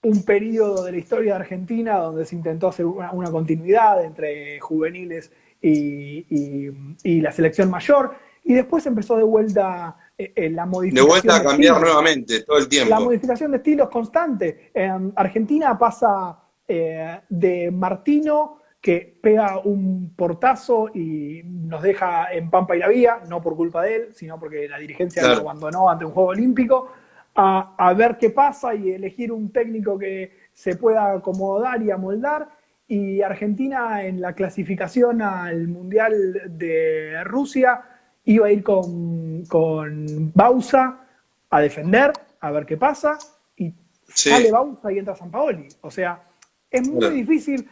un periodo de la historia de Argentina donde se intentó hacer una continuidad entre juveniles y la selección mayor, y después empezó de vuelta la modificación De vuelta a cambiar estilos. nuevamente todo el La tiempo. modificación de estilos constante. Argentina pasa de Martino, que pega un portazo y nos deja en Pampa y la Vía, no por culpa de él, sino porque la dirigencia Claro. lo abandonó ante un juego olímpico, a ver qué pasa y elegir un técnico que se pueda acomodar y amoldar. Y Argentina en la clasificación al Mundial de Rusia iba a ir con Bausa a defender, a ver qué pasa, y Sí. sale Bausa y entra Sampaoli. O sea, es muy Claro. difícil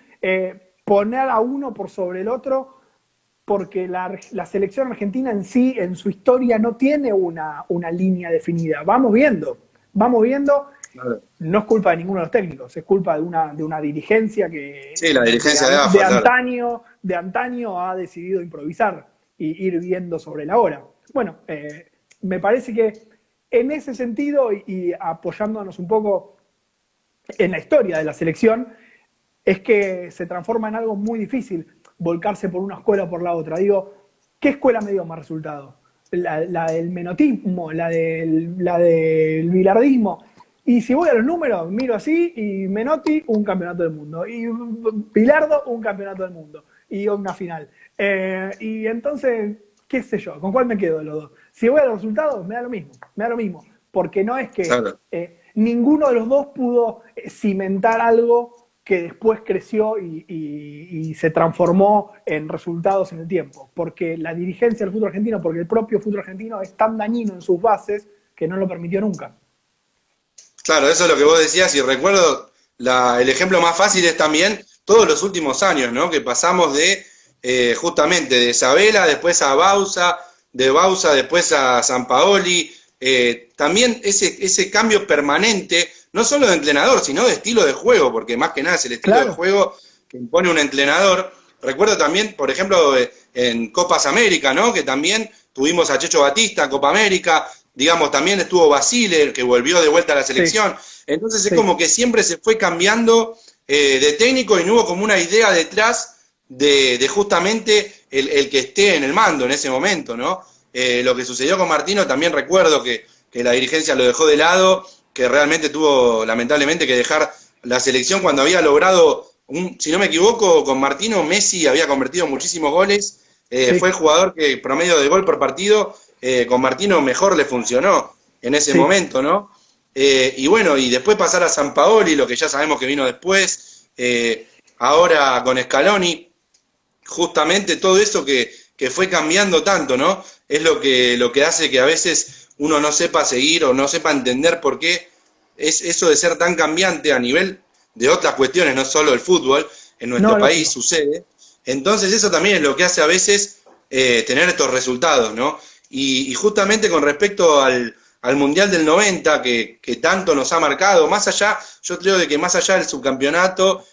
poner a uno por sobre el otro, porque la selección argentina en sí, en su historia, no tiene una línea definida. Vamos viendo. Claro. No es culpa de ninguno de los técnicos, es culpa de una dirigencia que Sí, la dirigencia de AFA, claro. de antaño ha decidido improvisar y ir viendo sobre la hora. Bueno, me parece que en ese sentido, y apoyándonos un poco en la historia de la selección, es que se transforma en algo muy difícil volcarse por una escuela o por la otra. Digo, ¿qué escuela me dio más resultado? La del menotismo, la del bilardismo. Y si voy a los números, miro así, y Menotti, un campeonato del mundo. Y Bilardo, un campeonato del mundo. Y una final. Y entonces, qué sé yo, ¿con cuál me quedo de los dos? Si voy a los resultados, me da lo mismo. Porque no es que Claro. ninguno de los dos pudo cimentar algo que después creció y se transformó en resultados en el tiempo. Porque la dirigencia del fútbol argentino, porque el propio fútbol argentino es tan dañino en sus bases que no lo permitió nunca. Claro, eso es lo que vos decías, y recuerdo el ejemplo más fácil es también todos los últimos años, ¿no? Que pasamos de justamente de Sabela, después a Bausa, de Bausa después a Sampaoli, también ese cambio permanente, no solo de entrenador, sino de estilo de juego, porque más que nada es el estilo Claro. de juego que impone un entrenador. Recuerdo también, por ejemplo, en Copas América, ¿no? Que también tuvimos a Checho Batista en Copa América, digamos, también estuvo Basile, que volvió de vuelta a la Sí, selección. Entonces es sí, como que siempre se fue cambiando de técnico y no hubo como una idea detrás de justamente el que esté en el mando en ese momento, ¿no? Lo que sucedió con Martino también recuerdo que la dirigencia lo dejó de lado, que realmente tuvo lamentablemente que dejar la selección cuando había logrado, si no me equivoco, con Martino, Messi había convertido muchísimos goles, fue el sí, jugador que promedio de gol por partido con Martino mejor le funcionó en ese sí, momento, ¿no? Y bueno, y después pasar a San Paoli, lo que ya sabemos que vino después, ahora con Scaloni, justamente todo eso que fue cambiando tanto, ¿no? Es lo que hace que a veces uno no sepa seguir o no sepa entender por qué es eso de ser tan cambiante a nivel de otras cuestiones, no solo el fútbol, en no, nuestro país lógico. sucede. Entonces eso también es lo que hace a veces tener estos resultados, ¿no? Y justamente con respecto al Mundial del 90, que tanto nos ha marcado, más allá, yo creo de que más allá del subcampeonato,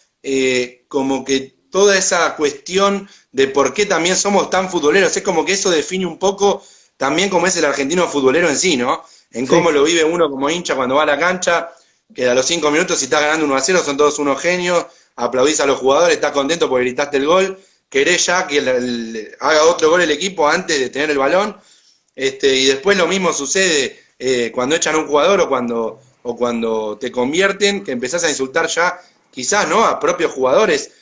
como que toda esa cuestión de por qué también somos tan futboleros, es como que eso define un poco también cómo es el argentino futbolero en sí, ¿no? En cómo Sí, lo vive uno como hincha cuando va a la cancha, que a los 5 minutos si estás ganando 1-0 son todos unos genios, aplaudís a los jugadores, estás contento porque gritaste el gol, querés ya que haga otro gol el equipo antes de tener el balón, y después lo mismo sucede cuando echan a un jugador o cuando te convierten, que empezás a insultar ya, quizás, ¿no? A propios jugadores.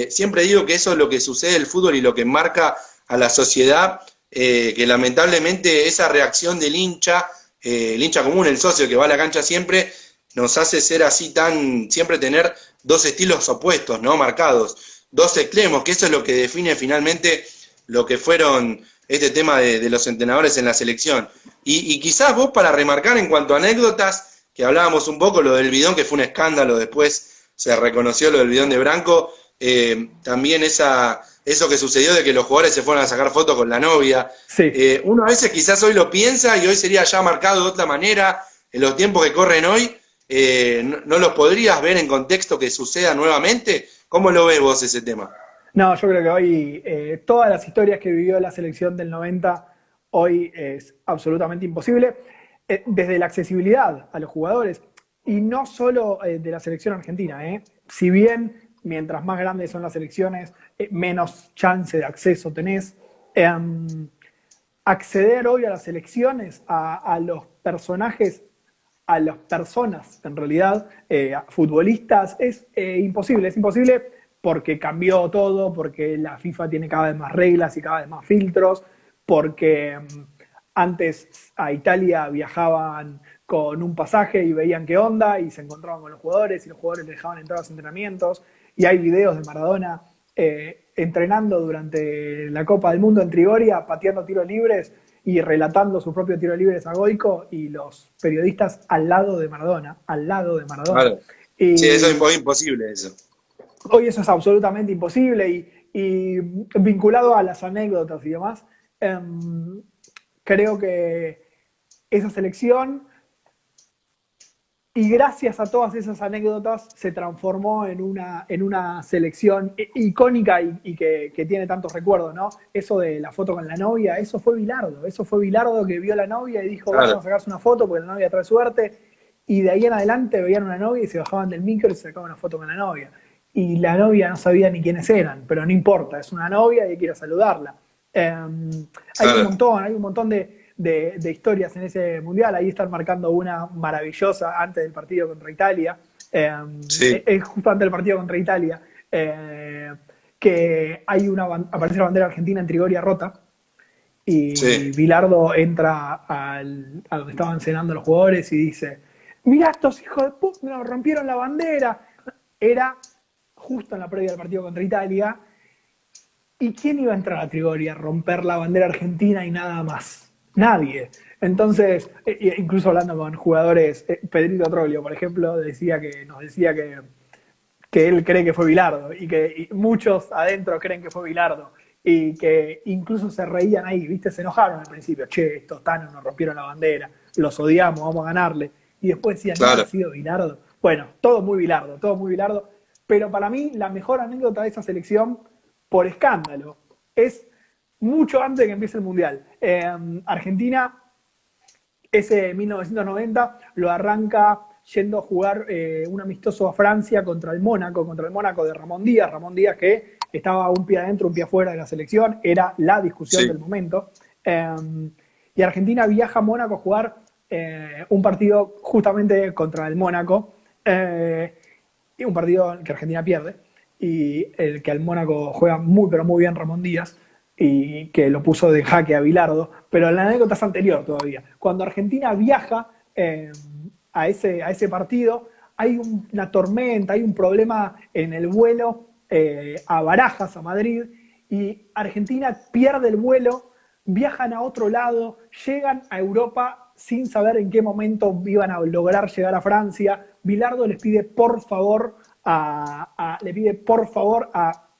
Siempre digo que eso es lo que sucede en el fútbol y lo que marca a la sociedad, que lamentablemente esa reacción del hincha, el hincha común, el socio que va a la cancha siempre, nos hace ser así tan, siempre tener dos estilos opuestos, ¿no? Marcados, dos extremos, que eso es lo que define finalmente lo que fueron este tema de los entrenadores en la selección. Y quizás vos para remarcar en cuanto a anécdotas, que hablábamos un poco, lo del bidón, que fue un escándalo, después se reconoció lo del bidón de Branco, también eso que sucedió de que los jugadores se fueron a sacar fotos con la novia. sí. Uno a veces quizás hoy lo piensa y hoy sería ya marcado de otra manera, en los tiempos que corren hoy, no los podrías ver en contexto que suceda nuevamente. ¿Cómo lo ves vos ese tema? No, yo creo que hoy todas las historias que vivió la selección del 90 hoy es absolutamente imposible. Desde la accesibilidad a los jugadores, y no solo de la selección argentina, si bien mientras más grandes son las selecciones, menos chance de acceso tenés. Acceder hoy a las elecciones, a los personajes, a las personas, en realidad, futbolistas, es imposible porque cambió todo, porque la FIFA tiene cada vez más reglas y cada vez más filtros, porque antes a Italia viajaban con un pasaje y veían qué onda y se encontraban con los jugadores y los jugadores les dejaban entrar a los entrenamientos y hay videos de Maradona entrenando durante la Copa del Mundo en Trigoria, pateando tiros libres y relatando su propio tiro libres a Goico y los periodistas al lado de Maradona. Claro. Sí, eso Y es imposible, eso. hoy eso es absolutamente imposible y vinculado a las anécdotas y demás, creo que esa selección y gracias a todas esas anécdotas se transformó en una selección icónica y que tiene tantos recuerdos, ¿no? Eso de la foto con la novia, eso fue Bilardo que vio a la novia y dijo, vayan Claro. a sacarse una foto porque la novia trae suerte, y de ahí en adelante veían una novia y se bajaban del micro y se sacaban una foto con la novia. Y la novia no sabía ni quiénes eran, pero no importa, es una novia y hay que ir a saludarla. Claro. Hay un montón de historias en ese mundial. Ahí están marcando una maravillosa antes del partido contra Italia. Sí, Es justo antes del partido contra Italia. Que hay aparece la bandera argentina en Trigoria rota. Y sí. Bilardo entra a donde estaban cenando los jugadores y dice: Mirá, estos hijos de puta, nos rompieron la bandera. Era justo en la previa del partido contra Italia. ¿Y quién iba a entrar a Trigoria a romper la bandera argentina y nada más? Nadie. Entonces, incluso hablando con jugadores, Pedrito Troglio, por ejemplo, nos decía que él cree que fue Bilardo y que muchos adentro creen que fue Bilardo y que incluso se reían ahí, ¿viste? Se enojaron al principio. Che, estos tanos nos rompieron la bandera, los odiamos, vamos a ganarle. Y después decían, ¿no habrá Claro. sido Bilardo? Bueno, todo muy Bilardo. Pero para mí, la mejor anécdota de esa selección por escándalo. Es mucho antes de que empiece el Mundial. Argentina ese 1990 lo arranca yendo a jugar un amistoso a Francia contra el Mónaco de Ramón Díaz que estaba un pie adentro, un pie afuera de la selección, era la discusión del momento. Y Argentina viaja a Mónaco a jugar un partido justamente contra el Mónaco, y un partido que Argentina pierde, y el que al Mónaco juega muy pero muy bien Ramón Díaz, y que lo puso de jaque a Bilardo, pero la anécdota es anterior todavía. Cuando Argentina viaja a ese partido, hay una tormenta, hay un problema en el vuelo a Barajas, a Madrid, y Argentina pierde el vuelo, viajan a otro lado, llegan a Europa sin saber en qué momento iban a lograr llegar a Francia. Bilardo les pide por favor a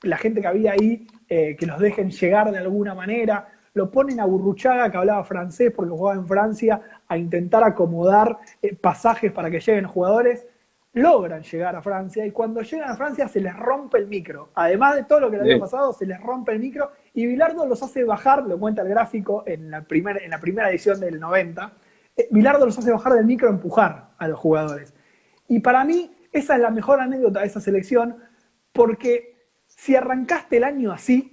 la gente que había ahí que los dejen llegar de alguna manera. Lo ponen a Burruchaga, que hablaba francés porque jugaba en Francia, a intentar acomodar pasajes para que lleguen los jugadores. Logran llegar a Francia, y cuando llegan a Francia se les rompe el micro. Además de todo lo que le había pasado, se les rompe el micro, y Bilardo los hace bajar, lo cuenta el gráfico en la primera edición del 90, Bilardo los hace bajar del micro a empujar a los jugadores. Y para mí, esa es la mejor anécdota de esa selección, porque si arrancaste el año así,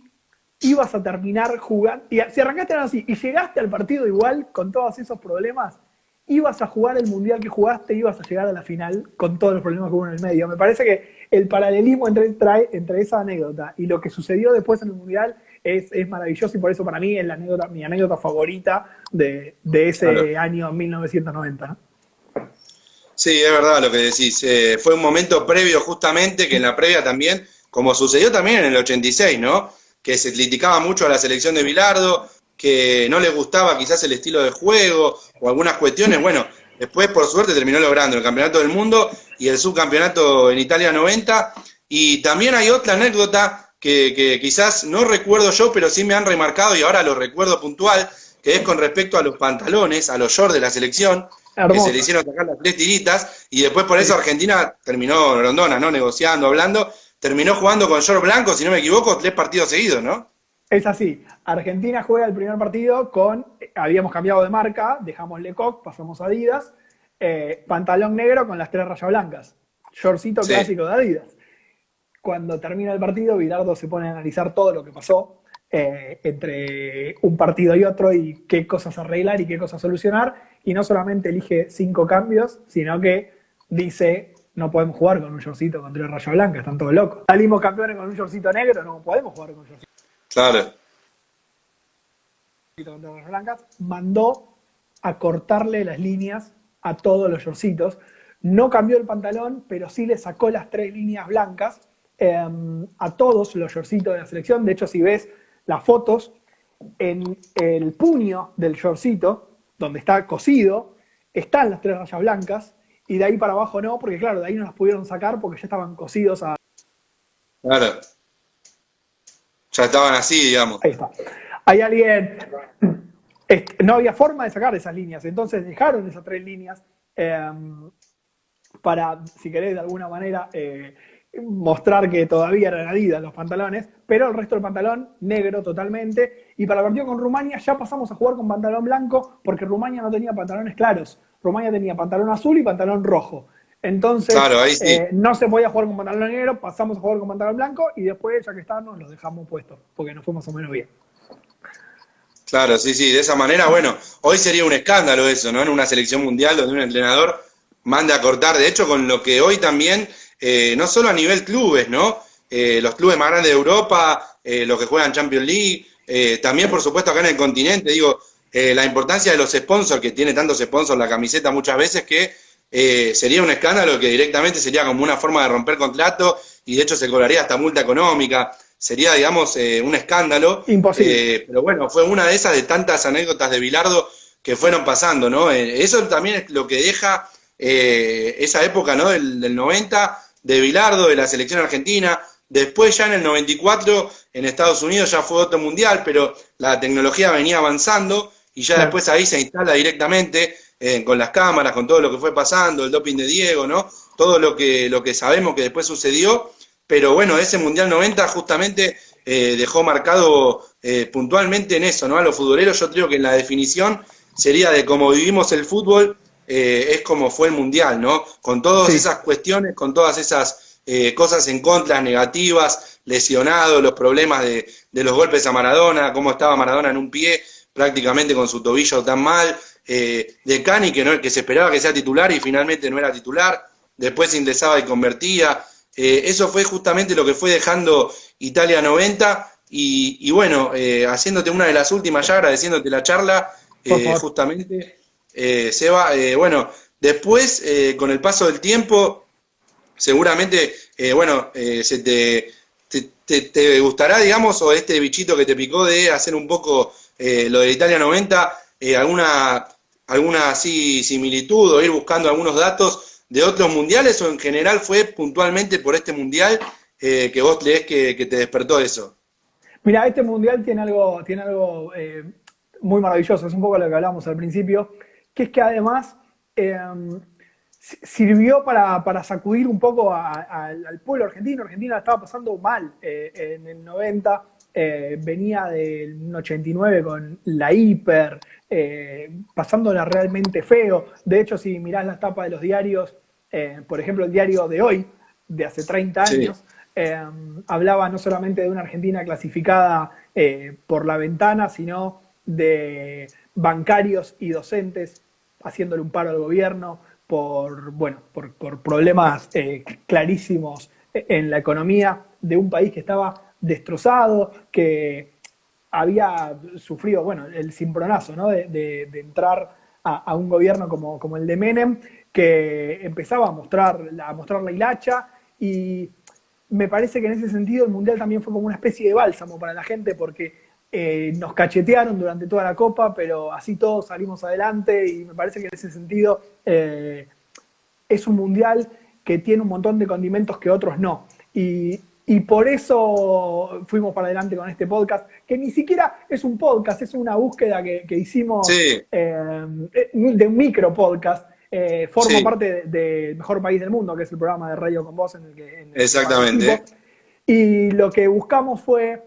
ibas a terminar jugando, y si arrancaste el año así y llegaste al partido igual, con todos esos problemas, ibas a jugar el mundial que jugaste, ibas a llegar a la final con todos los problemas que hubo en el medio. Me parece que el paralelismo entre esa anécdota y lo que sucedió después en el mundial es maravilloso, y por eso para mí es mi anécdota favorita de ese año 1990, ¿no? Sí, es verdad lo que decís. Fue un momento previo justamente, que en la previa también, como sucedió también en el 86, ¿no? Que se criticaba mucho a la selección de Bilardo, que no le gustaba quizás el estilo de juego o algunas cuestiones. Bueno, después por suerte terminó logrando el campeonato del mundo y el subcampeonato en Italia 90. Y también hay otra anécdota que quizás no recuerdo yo, pero sí me han remarcado y ahora lo recuerdo puntual, que es con respecto a los pantalones, a los shorts de la selección, que se le hicieron sacar las 3 tiritas, y después por eso Argentina terminó Rondona, ¿no? Negociando, hablando, terminó jugando con short blanco, si no me equivoco, 3 partidos seguidos, ¿no? Es así. Argentina juega el primer partido habíamos cambiado de marca, dejamos Lecoq, pasamos a Adidas, pantalón negro con las 3 rayas blancas, shortcito clásico de Adidas. Cuando termina el partido, Bilardo se pone a analizar todo lo que pasó entre un partido y otro, y qué cosas arreglar y qué cosas solucionar, y no solamente elige 5 cambios, sino que dice: no podemos jugar con un shortcito con 3 rayas blancas, están todos locos. Salimos campeones con un shortcito negro, no podemos jugar con un shortcito. Claro. Con 3 rayas blancas, mandó a cortarle las líneas a todos los shortcitos. No cambió el pantalón, pero sí le sacó las 3 líneas blancas a todos los shortcitos de la selección. De hecho, si ves las fotos, en el puño del shortcito, donde está cosido, están las 3 rayas blancas, y de ahí para abajo no, porque claro, de ahí no las pudieron sacar porque ya estaban cosidos a... Claro. Ya estaban así, digamos. Ahí está. Hay alguien... No había forma de sacar esas líneas, entonces dejaron esas 3 líneas para, si querés, de alguna manera mostrar que todavía eran Adidas los pantalones, pero el resto del pantalón negro totalmente. Y para el partido con Rumania ya pasamos a jugar con pantalón blanco, porque Rumania no tenía pantalones claros. Rumania tenía pantalón azul y pantalón rojo. Entonces, claro, ahí sí. No se podía jugar con pantalón negro, pasamos a jugar con pantalón blanco, y después, ya que estábamos, los dejamos puestos, porque nos fue más o menos bien. Claro, sí, sí, de esa manera, bueno, hoy sería un escándalo eso, ¿no? En una selección mundial donde un entrenador mande a cortar, de hecho, con lo que hoy también, no solo a nivel clubes, ¿no? Los clubes más grandes de Europa, los que juegan Champions League, también, por supuesto, acá en el continente, digo, la importancia de los sponsors, que tiene tantos sponsors la camiseta muchas veces, que sería un escándalo que directamente sería como una forma de romper contrato, y de hecho se cobraría hasta multa económica. Sería, digamos, un escándalo. Imposible. Pero bueno, fue una de esas de tantas anécdotas de Bilardo que fueron pasando, ¿no? Eso también es lo que deja esa época, ¿no? Del 90, de Bilardo, de la selección argentina. Después ya en el 94 en Estados Unidos ya fue otro mundial, pero la tecnología venía avanzando y ya después ahí se instala directamente con las cámaras, con todo lo que fue pasando, el doping de Diego, ¿no? Todo lo que sabemos que después sucedió. Pero bueno, ese Mundial 90 justamente dejó marcado puntualmente en eso, ¿no? A los futboleros, yo creo que en la definición sería de cómo vivimos el fútbol, es como fue el Mundial, ¿no? Con todas Sí. esas cuestiones, con todas esas cosas en contra, negativas, lesionados, los problemas de los golpes a Maradona, cómo estaba Maradona en un pie, prácticamente con su tobillo tan mal, de Cani, que se esperaba que sea titular y finalmente no era titular, después ingresaba y convertía. Eso fue justamente lo que fue dejando Italia 90 y bueno, haciéndote una de las últimas ya, agradeciéndote la charla, Por favor. justamente, Seba, bueno, después, con el paso del tiempo, seguramente, bueno, te gustará, digamos, o este bichito que te picó de hacer un poco lo de Italia 90, alguna así similitud o ir buscando algunos datos de otros mundiales o en general fue puntualmente por este mundial que vos lees que te despertó eso. Mira, este mundial tiene algo muy maravilloso, es un poco lo que hablábamos al principio, que es que además sirvió para sacudir un poco al pueblo argentino. Argentina estaba pasando mal en el 90, venía del 89 con la hiper, pasándola realmente feo. De hecho, si mirás las tapas de los diarios, por ejemplo, el diario de hoy, de hace 30 Sí, años, hablaba no solamente de una Argentina clasificada por la ventana, sino de bancarios y docentes haciéndole un paro al gobierno por problemas clarísimos en la economía de un país que estaba destrozado, que había sufrido, bueno, el cimbronazo, ¿no? De entrar a un gobierno como el de Menem, que empezaba a mostrar la hilacha, y me parece que en ese sentido el Mundial también fue como una especie de bálsamo para la gente, porque nos cachetearon durante toda la Copa, pero así todos salimos adelante, y me parece que en ese sentido es un Mundial que tiene un montón de condimentos que otros no. Y por eso fuimos para adelante con este podcast, que ni siquiera es un podcast, es una búsqueda que hicimos sí, de un micro podcast. Formo sí, parte del Mejor País del Mundo, que es el programa de Radio con Vos en el que participo. exactamente. Y lo que buscamos fue,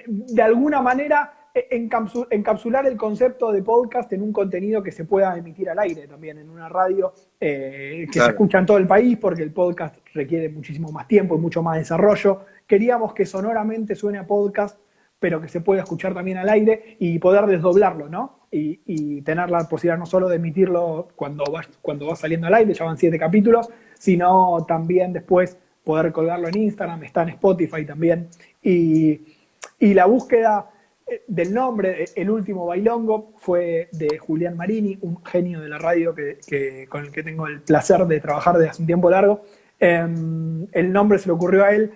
de alguna manera, encapsular el concepto de podcast en un contenido que se pueda emitir al aire también, en una radio que se Claro. escucha en todo el país, porque el podcast requiere muchísimo más tiempo y mucho más desarrollo. Queríamos que sonoramente suene a podcast, pero que se pueda escuchar también al aire y poder desdoblarlo, ¿no? Y tener la posibilidad no solo de emitirlo cuando va saliendo al aire, ya van 7 capítulos, sino también después poder colgarlo en Instagram, está en Spotify también. Y la búsqueda del nombre, El Último Bailongo, fue de Julián Marini, un genio de la radio con el que tengo el placer de trabajar desde hace un tiempo largo. El nombre se le ocurrió a él,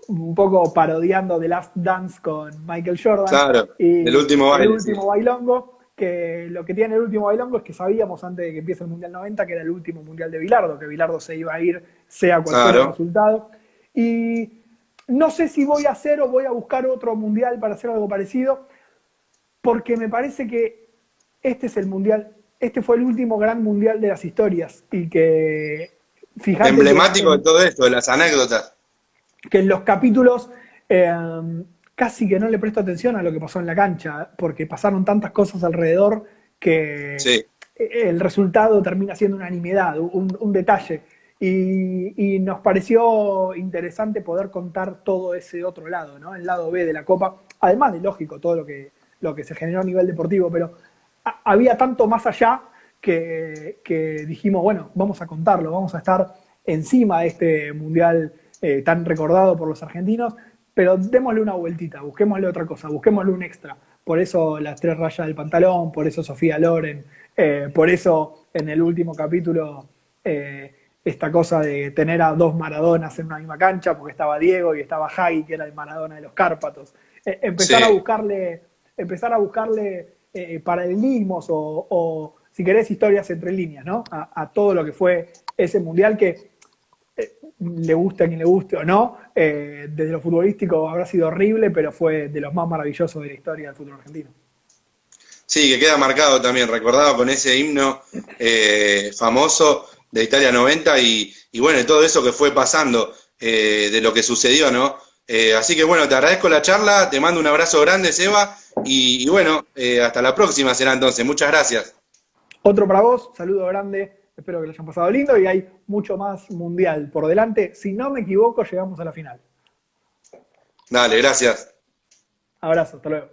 un poco parodiando The Last Dance con Michael Jordan, Claro, el y último El baile, sí. Último Bailongo, que lo que tiene El Último Bailongo es que sabíamos antes de que empiece el Mundial 90 que era el último Mundial de Bilardo, que Bilardo se iba a ir sea cual fuera el Claro. resultado. Y no sé si voy a hacer o voy a buscar otro Mundial para hacer algo parecido, porque me parece que este es el Mundial, este fue el último gran Mundial de las historias, y que fíjate Emblemático de todo esto, de las anécdotas. que en los capítulos casi que no le presto atención a lo que pasó en la cancha, porque pasaron tantas cosas alrededor que Sí, el resultado termina siendo una nimiedad, un detalle. Y nos pareció interesante poder contar todo ese otro lado, ¿no? El lado B de la Copa, además de lógico todo lo que se generó a nivel deportivo, pero había tanto más allá que dijimos, bueno, vamos a contarlo, vamos a estar encima de este mundial tan recordado por los argentinos, pero démosle una vueltita, busquémosle otra cosa, busquémosle un extra. Por eso las 3 rayas del pantalón, por eso Sofía Loren, por eso en el último capítulo esta cosa de tener a 2 Maradonas en una misma cancha, porque estaba Diego y estaba Hagi, que era el Maradona de los Cárpatos. Empezar a sí. buscarle paralelismos o, si querés, historias entre líneas, ¿no? A todo lo que fue ese mundial que le guste a quien le guste o no, desde lo futbolístico habrá sido horrible, pero fue de los más maravillosos de la historia del fútbol argentino. Sí, que queda marcado también, recordado con ese himno famoso de Italia 90 y bueno, todo eso que fue pasando, de lo que sucedió, ¿no? Así que bueno, te agradezco la charla, te mando un abrazo grande, Seba, Y bueno, hasta la próxima será entonces. Muchas gracias. Otro para vos, saludo grande, espero que lo hayan pasado lindo y hay mucho más mundial por delante. Si no me equivoco, llegamos a la final. Dale, gracias. Abrazo, hasta luego.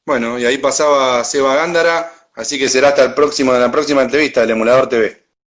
Bueno, y ahí pasaba Seba Gándara, así que será hasta la próxima entrevista del Emulador TV.